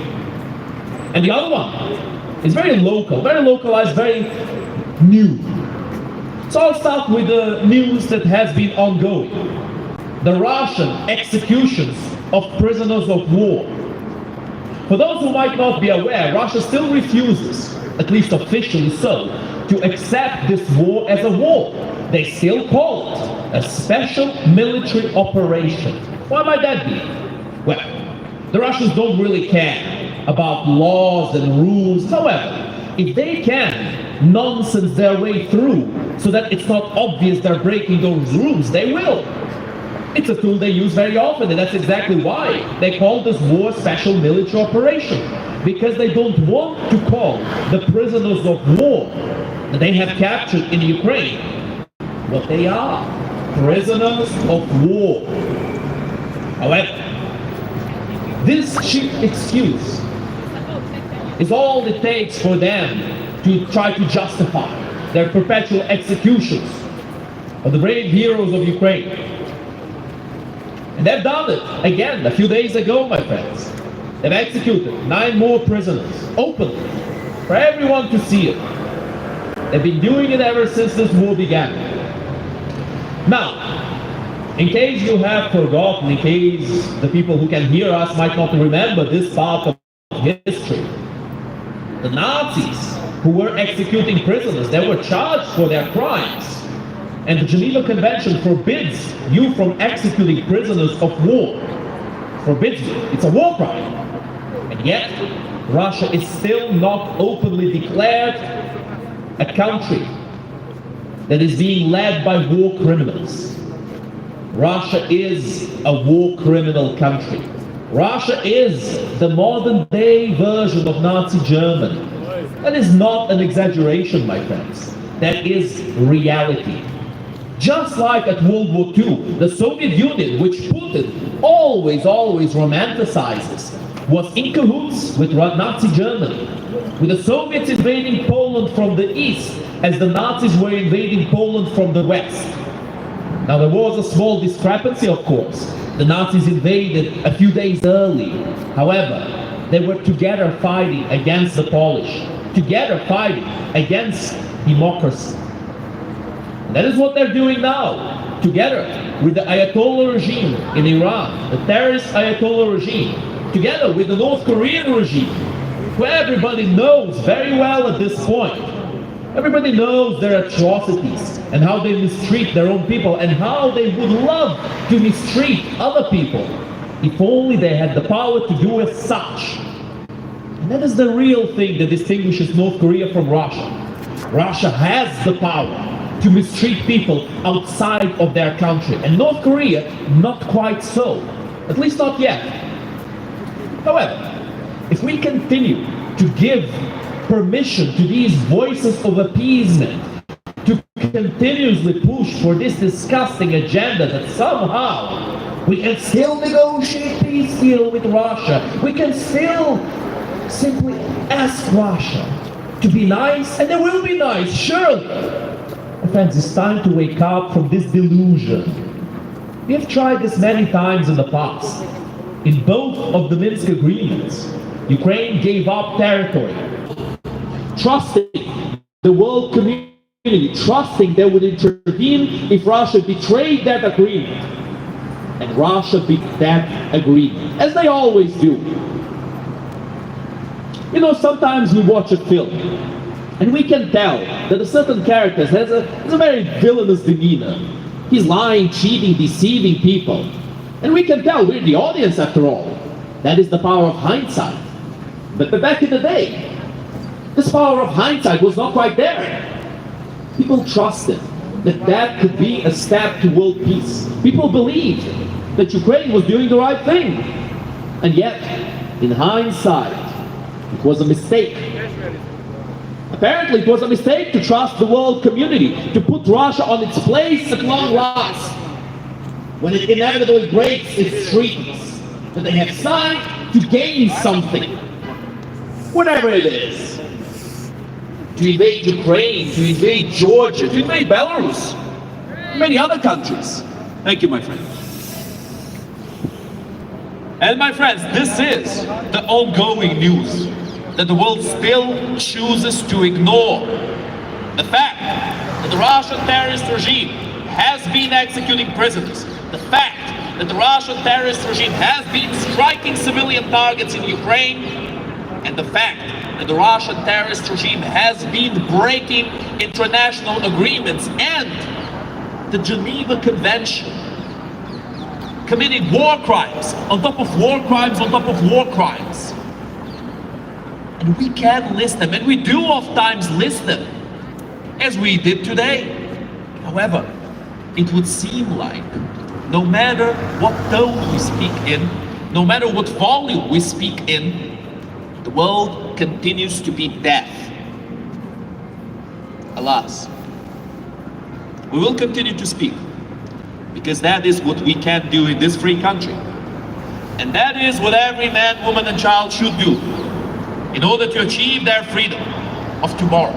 And the other one is very local, very localized, very new. So I'll start with the news that has been ongoing. The Russian executions of prisoners of war. For those who might not be aware, Russia still refuses, at least officially so, to accept this war as a war. They still call it a special military operation. Why might that be? Well, the Russians don't really care about laws and rules. However, if they can nonsense their way through so that it's not obvious they're breaking those rules, they will. It's a tool they use very often, and that's exactly why they call this war special military operation. Because they don't want to call the prisoners of war that they have captured in Ukraine what they are, prisoners of war. However, this cheap excuse is all it takes for them to try to justify their perpetual executions of the brave heroes of Ukraine. And they've done it again a few days ago, my friends. They've executed 9 more prisoners openly for everyone to see it. They've been doing it ever since this war began. Now, in case you have forgotten, in case the people who can hear us might not remember this part of history, the Nazis who were executing prisoners, they were charged for their crimes. And the Geneva Convention forbids you from executing prisoners of war. Forbids you. It's a war crime. And yet, Russia is still not openly declared a country that is being led by war criminals. Russia is a war criminal country. Russia is the modern day version of Nazi Germany. That is not an exaggeration, my friends. That is reality. Just like at World War II, the Soviet Union, which Putin always romanticizes, was in cahoots with Nazi Germany, with the Soviets invading Poland from the east as the Nazis were invading Poland from the west. Now there was a small discrepancy, of course. The Nazis invaded a few days early. However, they were together fighting against the Polish, together fighting against democracy. That is what they're doing now, together with the Ayatollah regime in Iran, the terrorist Ayatollah regime, together with the North Korean regime, who everybody knows very well at this point. Everybody knows their atrocities and how they mistreat their own people and how they would love to mistreat other people if only they had the power to do as such. And that is the real thing that distinguishes North Korea from Russia. Russia has the power to mistreat people outside of their country. And North Korea, not quite so. At least not yet. However, if we continue to give permission to these voices of appeasement to continuously push for this disgusting agenda that somehow we can still negotiate peace deal with Russia, we can still simply ask Russia to be nice, and they will be nice, surely. Friends, it's time to wake up from this delusion. We have tried this many times in the past. In both of the Minsk agreements, Ukraine gave up territory, trusting the world community, trusting they would intervene if Russia betrayed that agreement. And Russia beat that agreement, as they always do. You know, sometimes we watch a film, and we can tell that a certain character has a very villainous demeanor. He's lying, cheating, deceiving people. And we can tell, we're the audience after all. That is the power of hindsight. But back in the day, this power of hindsight was not quite there. People trusted that could be a step to world peace. People believed that Ukraine was doing the right thing. And yet, in hindsight, it was a mistake. Apparently, it was a mistake to trust the world community, to put Russia on its place at long last, when it inevitably breaks its treaties that they have signed to gain something, whatever it is. To invade Ukraine, to invade Georgia, to invade Belarus, many other countries. Thank you, my friend. And my friends, this is the ongoing news that the world still chooses to ignore. The fact that the Russian terrorist regime has been executing prisoners. The fact that the Russian terrorist regime has been striking civilian targets in Ukraine. And the fact that the Russian terrorist regime has been breaking international agreements and the Geneva Convention, committing war crimes on top of war crimes on top of war crimes. And we can list them, and we do oftentimes list them, as we did today. However, it would seem like no matter what tone we speak in, no matter what volume we speak in, the world continues to be deaf. Alas, we will continue to speak, because that is what we can do in this free country. And that is what every man, woman, and child should do in order to achieve their freedom of tomorrow.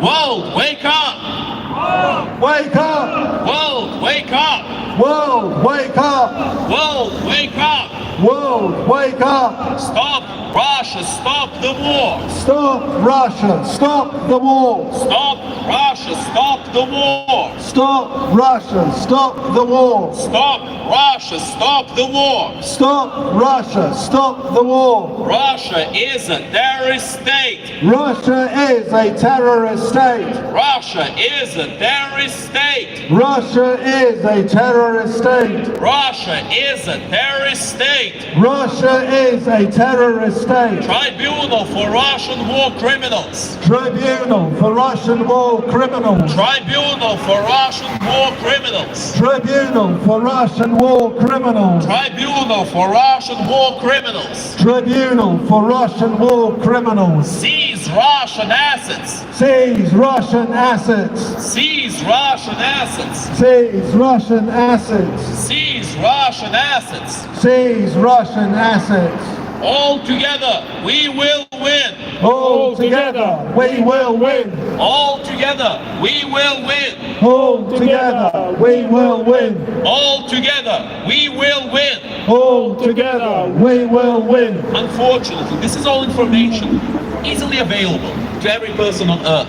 World, wake up! Wake up! World, wake up! World, wake up! World, wake up! World, wake up! Stop Russia, stop the war! Stop Russia, stop the war! Stop Russia, stop the war! Stop Russia, stop the war! Stop Russia, stop the war! Stop Russia, stop the war! Russia is a terrorist state! Russia is a terrorist state! Russia is a terrorist state! Russia is a terrorist state! Russia is a terrorist state! Russia is a terrorist state! Tribunal for Russian war criminals! Tribunal for Russian war criminals! Tribunal for Russian war criminals! Tribunal for Russian war criminals! Tribunal for Russian war criminals! Tribunal for Russian war criminals! Seize Russian assets! Seize Russian assets! Seize Russian assets! Seize Russian assets! Seize Russian assets! Seize Russian assets! All together, we will win! All together, we will win! All together, we will win! All together, we will win! All together, we will win! All together, we will win! Unfortunately, this is all information easily available to every person on earth.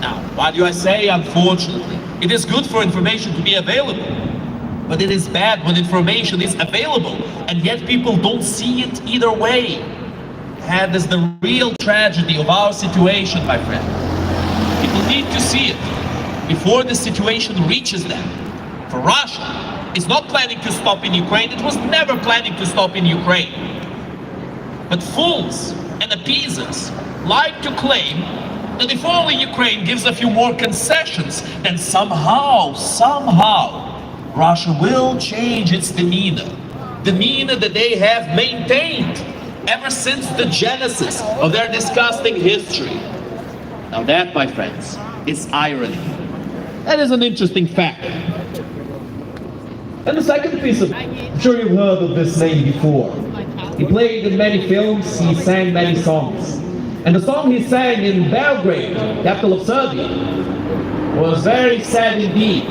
Now, why do I say unfortunately? It is good for information to be available, but it is bad when information is available and yet people don't see it either way. That is the real tragedy of our situation, my friend. People need to see it before the situation reaches them. For Russia is not planning to stop in Ukraine. It was never planning to stop in Ukraine. But fools and appeasers like to claim that if only Ukraine gives a few more concessions, then somehow, Russia will change its demeanor that they have maintained ever since the genesis of their disgusting history. Now that, my friends, is irony. That is an interesting fact. And the second piece of, I'm sure you've heard of this name before. He played in many films, he sang many songs. And the song he sang in Belgrade, capital of Serbia, was very sad indeed.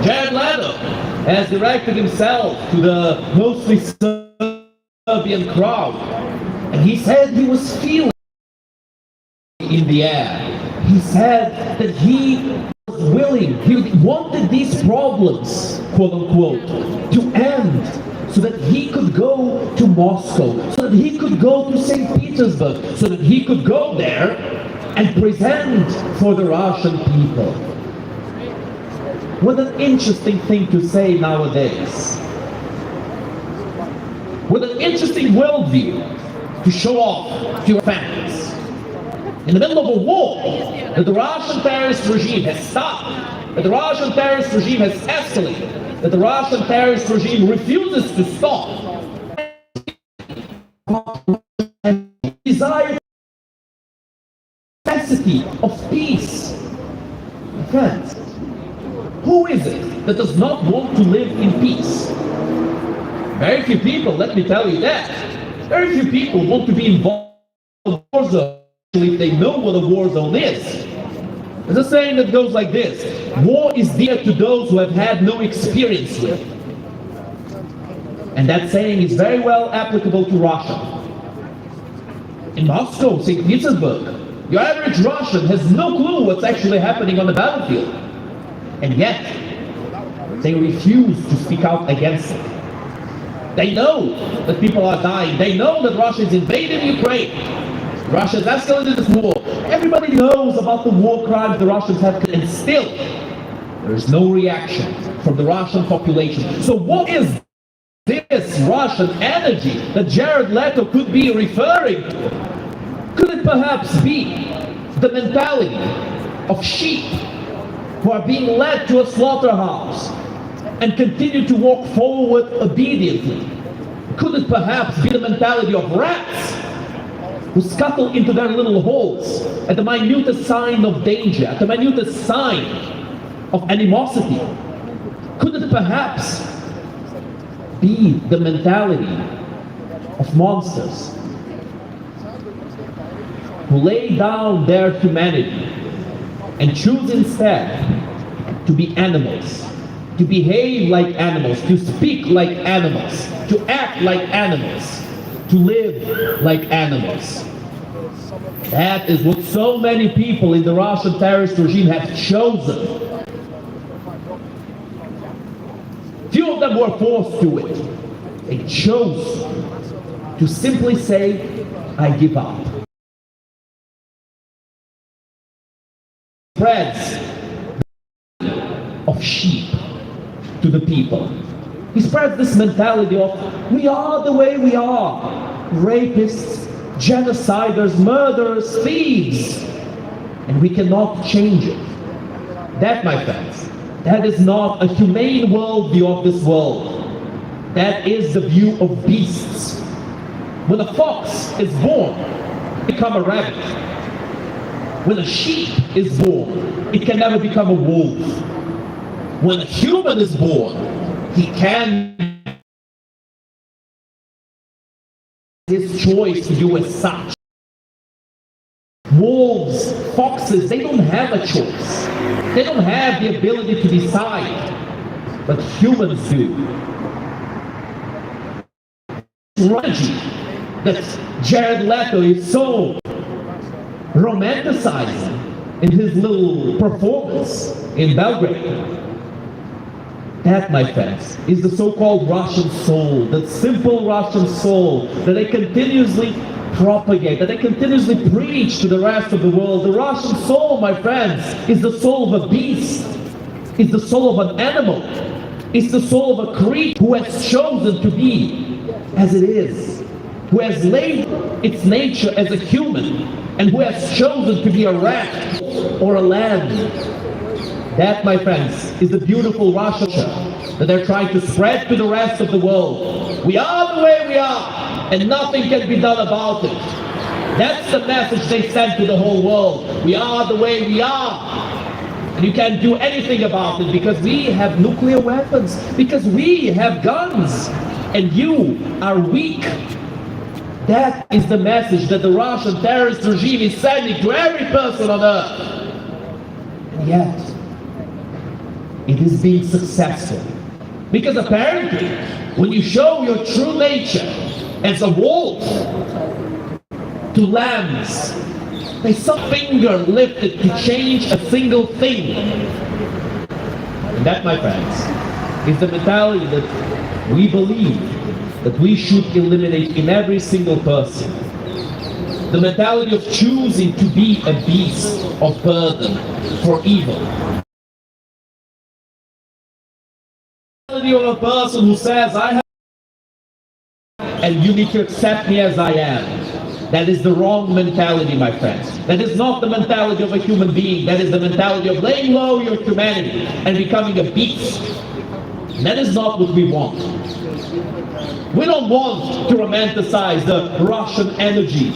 Jared Leto has directed himself to the mostly Serbian crowd, and he said he was feeling in the air. He said that he was willing, he wanted these problems, quote unquote, to end so that he could go to Moscow, so that he could go to St. Petersburg, so that he could go there and present for the Russian people. What an interesting thing to say nowadays. What an interesting worldview to show off to your fans. In the middle of a war that the Russian terrorist regime has stopped, that the Russian terrorist regime has escalated, that the Russian terrorist regime refuses to stop, and desire necessity of peace. Friends, who is it that does not want to live in peace? Very few people, let me tell you that. Very few people want to be involved in a war zone if they know what a war zone is. There's a saying that goes like this: war is dear to those who have had no experience with it. And that saying is very well applicable to Russia. In Moscow, St. Petersburg, your average Russian has no clue what's actually happening on the battlefield. And yet, they refuse to speak out against it. They know that people are dying. They know that Russia is invading Ukraine. Russia has escalated this war. Everybody knows about the war crimes the Russians have committed, and still, there is no reaction from the Russian population. So what is this Russian energy that Jared Leto could be referring to? Could it perhaps be the mentality of sheep who are being led to a slaughterhouse and continue to walk forward obediently? Could it perhaps be the mentality of rats who scuttle into their little holes at the minutest sign of danger, at the minutest sign of animosity? Could it perhaps be the mentality of monsters who lay down their humanity and choose instead to be animals, to behave like animals, to speak like animals, to act like animals, to live like animals? That is what so many people in the Russian terrorist regime have chosen. Few of them were forced to it. They chose to simply say, I give up. Spreads of sheep to the people. He spreads this mentality of, we are the way we are. Rapists, genociders, murderers, thieves. And we cannot change it. That, my friends, that is not a humane worldview of this world. That is the view of beasts. When a fox is born, it becomes a rabbit. When a sheep is born, it can never become a wolf. When a human is born, he can his choice to do as such. Wolves, foxes, they don't have a choice. They don't have the ability to decide, but humans do. Strategy that Jared Leto is so romanticizing in his little performance in Belgrade. That, my friends, is the so-called Russian soul, that simple Russian soul that they continuously propagate, that they continuously preach to the rest of the world. The Russian soul, my friends, is the soul of a beast, is the soul of an animal, is the soul of a creature who has chosen to be as it is, who has laid its nature as a human, and who has chosen to be a rat or a lamb. That, my friends, is the beautiful Russia that they're trying to spread to the rest of the world. We are the way we are, and nothing can be done about it. That's the message they send to the whole world. We are the way we are, and you can't do anything about it because we have nuclear weapons, because we have guns, and you are weak. That is the message that the Russian terrorist regime is sending to every person on earth. And yet, it is being successful. Because apparently, when you show your true nature as a wolf to lambs, There's some finger lifted to change a single thing. And that, my friends, is the mentality that we believe that we should eliminate in every single person. The mentality of choosing to be a beast of burden for evil. The mentality of a person who says, I have and you need to accept me as I am. That is the wrong mentality, my friends. That is not the mentality of a human being. That is the mentality of laying low your humanity and becoming a beast. That is not what we want. We don't want to romanticize the Russian energy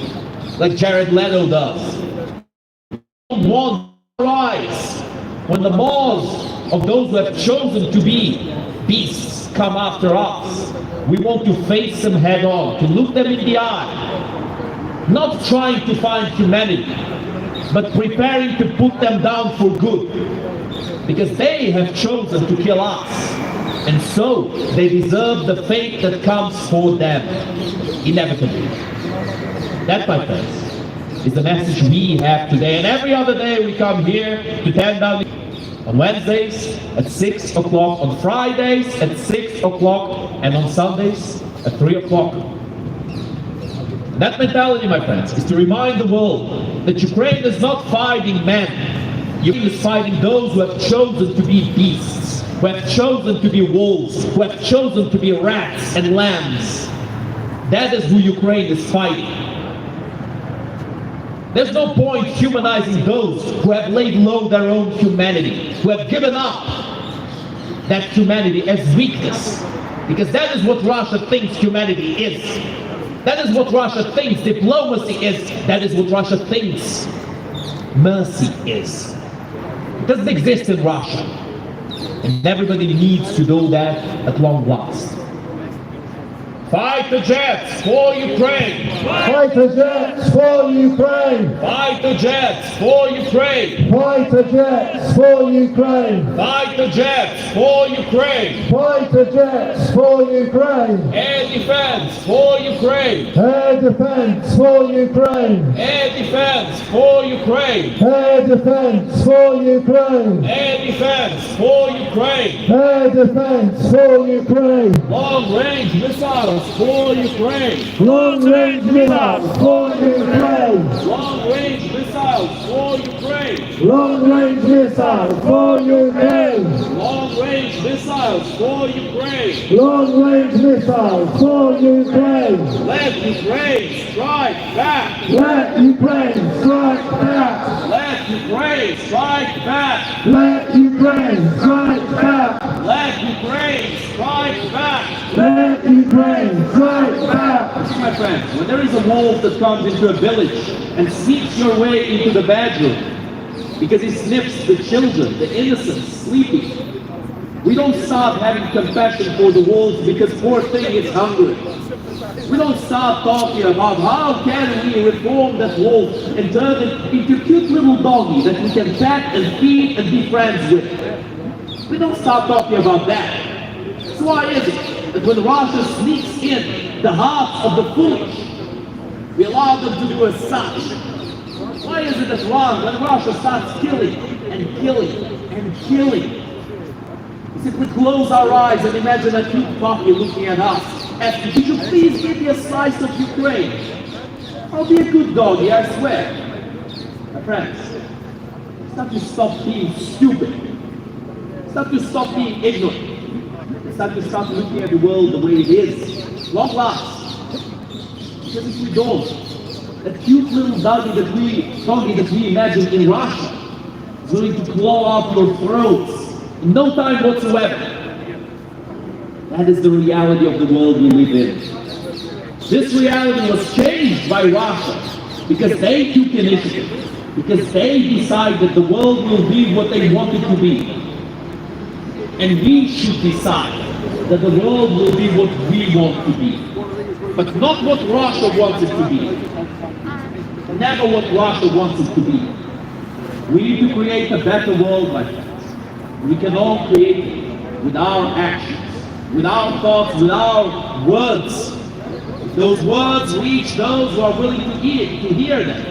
like Jared Leto does. We don't want to rise when the maws of those who have chosen to be beasts come after us. We want to face them head on, to look them in the eye, not trying to find humanity, but preparing to put them down for good, because they have chosen to kill us, and so they deserve the fate that comes for them, inevitably. That, my friends, is the message we have today, and every other day we come here to tend down on Wednesdays at 6 o'clock, on Fridays at 6 o'clock, and on Sundays at 3 o'clock. That mentality, my friends, is to remind the world that Ukraine is not fighting men. Ukraine is fighting those who have chosen to be beasts, who have chosen to be wolves, who have chosen to be rats and lambs. That is who Ukraine is fighting. There's no point humanizing those who have laid low their own humanity, who have given up that humanity as weakness, because that is what Russia thinks humanity is. That is what Russia thinks diplomacy is. That is what Russia thinks mercy is. It doesn't exist in Russia. And everybody needs to know that at long last. Fight the jets for Ukraine! Fight the jets for Ukraine! Fight the jets for Ukraine! Fight the jets for Ukraine! Fight the jets for Ukraine! Fight the jets for Ukraine! Air defense for Ukraine! Air defense for Ukraine! Air defense for Ukraine! Air defense for Ukraine! Air defense for Ukraine! Air defense for Ukraine! Long range missiles for Ukraine! Long range missiles for Ukraine! Long range missiles for Ukraine! Long range missiles for Ukraine! Long range missiles for Ukraine! Long range missiles for Ukraine! Let Ukraine strike back! Let Ukraine strike back! Let Ukraine strike back! Let Ukraine strike back! Let Ukraine strike back! Let Ukraine strike back! My friends, when there is a wolf that comes into a village and sneaks your way into the bedroom because he sniffs the children, the innocents, sleeping, we don't stop having compassion for the wolves because poor thing is hungry. We don't stop talking about how can we reform that wolf and turn it into a cute little doggy that we can pet and feed and be friends with. We don't stop talking about that. So why is it that when Russia sneaks in the hearts of the foolish, we allow them to do as such? Why is it that when Russia starts killing and killing and killing, is if we close our eyes and imagine a cute puppy looking at us, asking, could you please give me a slice of Ukraine? I'll be a good doggy, I swear. My friends, it's time to stop being stupid. It's time to stop being ignorant. It's time to start looking at the world the way it is. Long last. Because if we don't, that cute little doggy that we imagine in Russia is going to claw out your throats in no time whatsoever. That is the reality of the world we live in. This reality was changed by Russia because they took initiative, because they decided the world will be what they want it to be. And we should decide that the world will be what we want to be, but not what Russia wants it to be. Never what Russia wants it to be. We need to create a better world, my friends. We can all create it with our actions, with our thoughts, with our words. If those words reach those who are willing to hear them,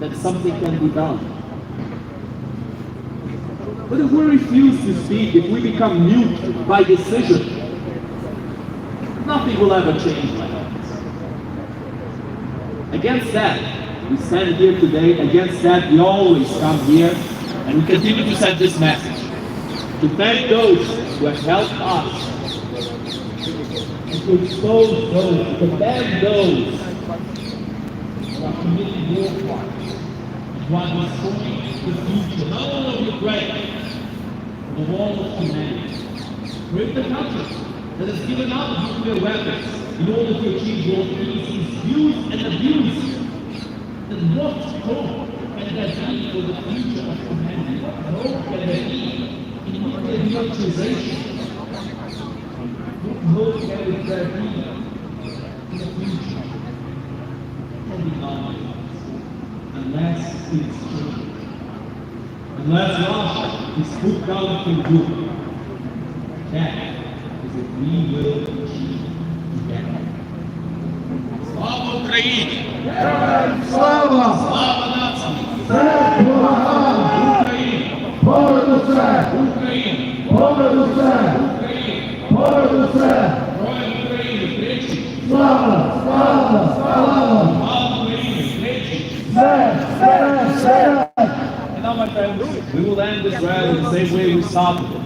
that something can be done. But if we refuse to speak, if we become mute by decision, nothing will ever change like this. Against that, we stand here today. Against that, we always come here and we continue to send this message. To thank those who have helped us, and to expose those, to condemn those who are committing war crimes, who are destroying the future, not only of Ukraine, but of all of humanity. We're the country that has given up nuclear weapons in order to achieve world peace is used and abused. Then what hope can there be for the future of humanity? What hope can there be in nuclear demilitarization? What hope can there be in the future? Probably not, unless it's true. Unless Russia is put down from good. That is what we will achieve together. Слава Україні! Слава! Слава нації! Смерть ворогам! Україні! Понад усе! Україні! Понад усе! Україні! Понад усе! Героям України! Тричі! Слава! Слава! Слава! Слава Україні! Тричі! Смерть! Смерть! Смерть! And now, my friends, we will end this rally the same way we started it.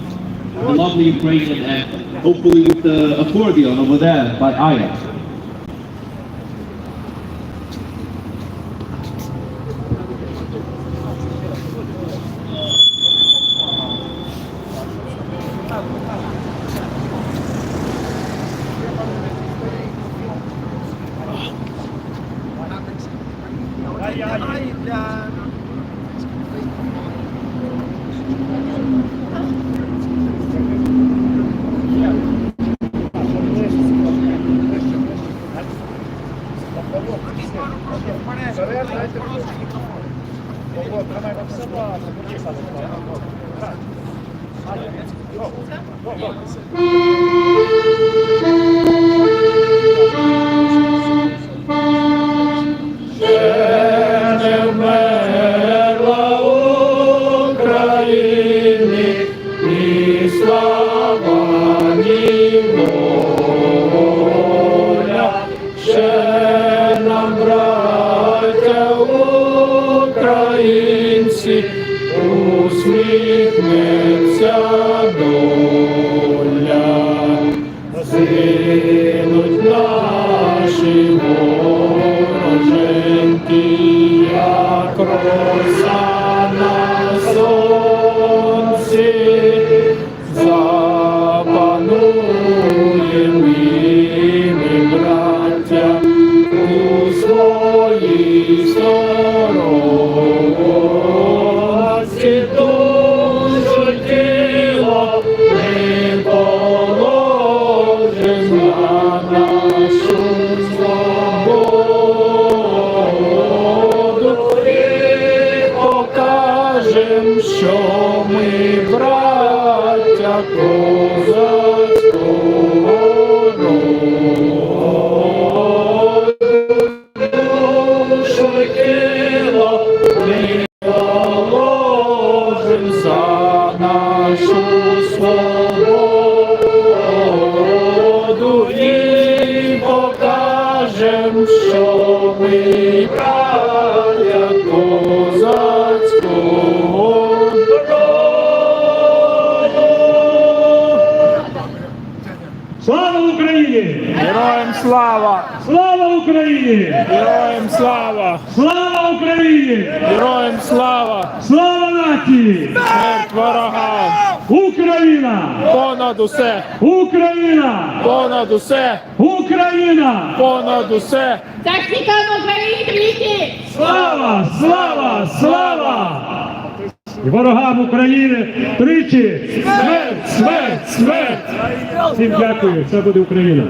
The lovely Ukrainian anthem. Hopefully with the accordion over there by Aya. Усміхнеться доля, згинуть наші вороженьки, як роса на сонці, запануєм і ми, браття, у своїй сторонці. Душу тіло ми положим на нашу свободу і покажем, що ми браття козацького роду. Душу тіло ми положим за нашу свободу і покажем, що ми браття козацького роду. Слава Україні! Героям слава! Слава Україні! Героям слава! Слава Україні! Героям слава! Слава нації! Смерть ворогам! Україна! Понад усе! Україна! Понад усе! Україна! Понад усе! Захистимо Україну тричі! Слава! Слава! Слава! І ворогам України тричі! Смерть! Смерть! Смерть! Всім дякую! Це буде Україна!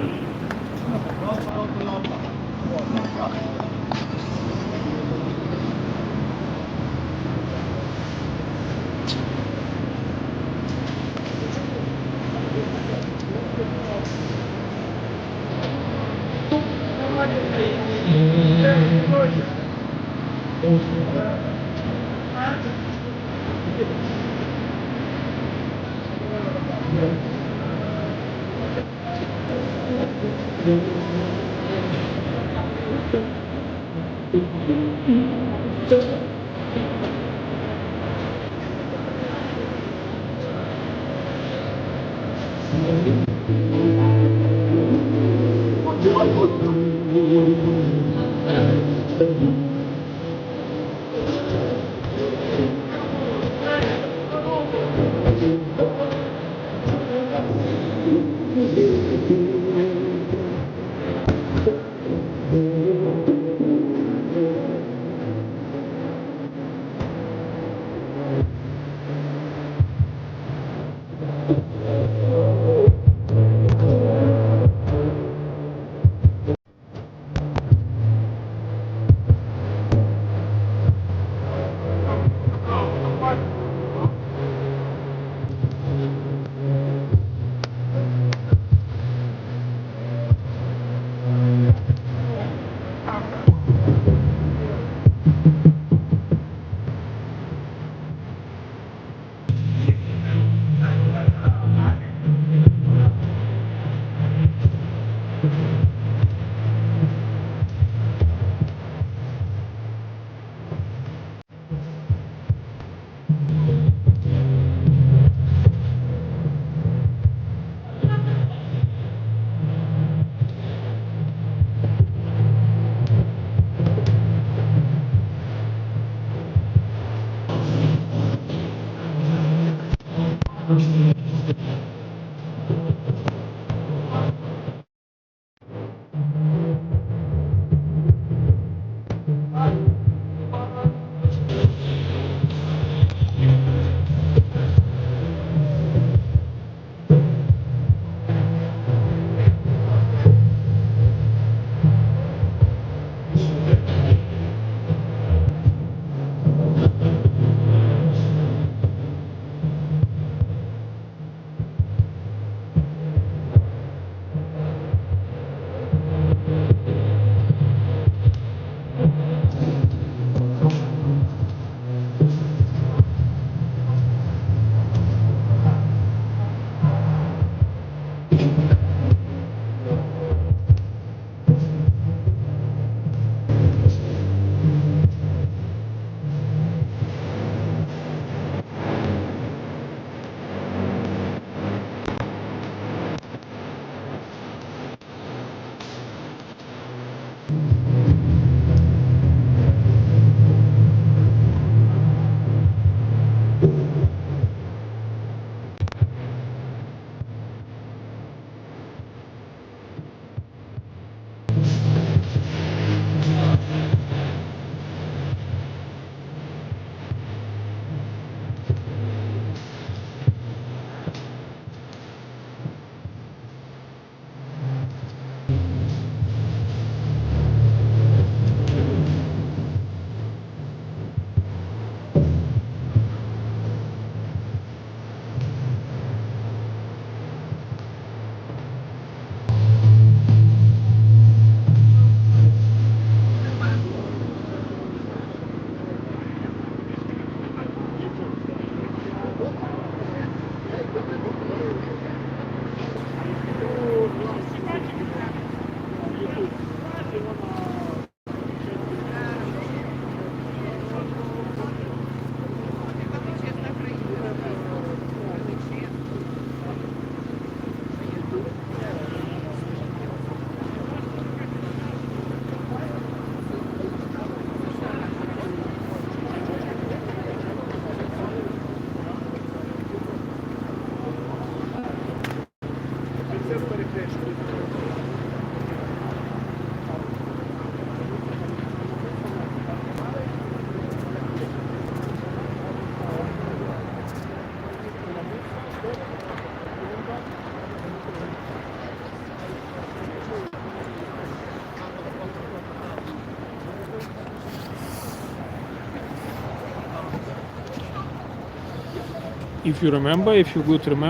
If you would remember,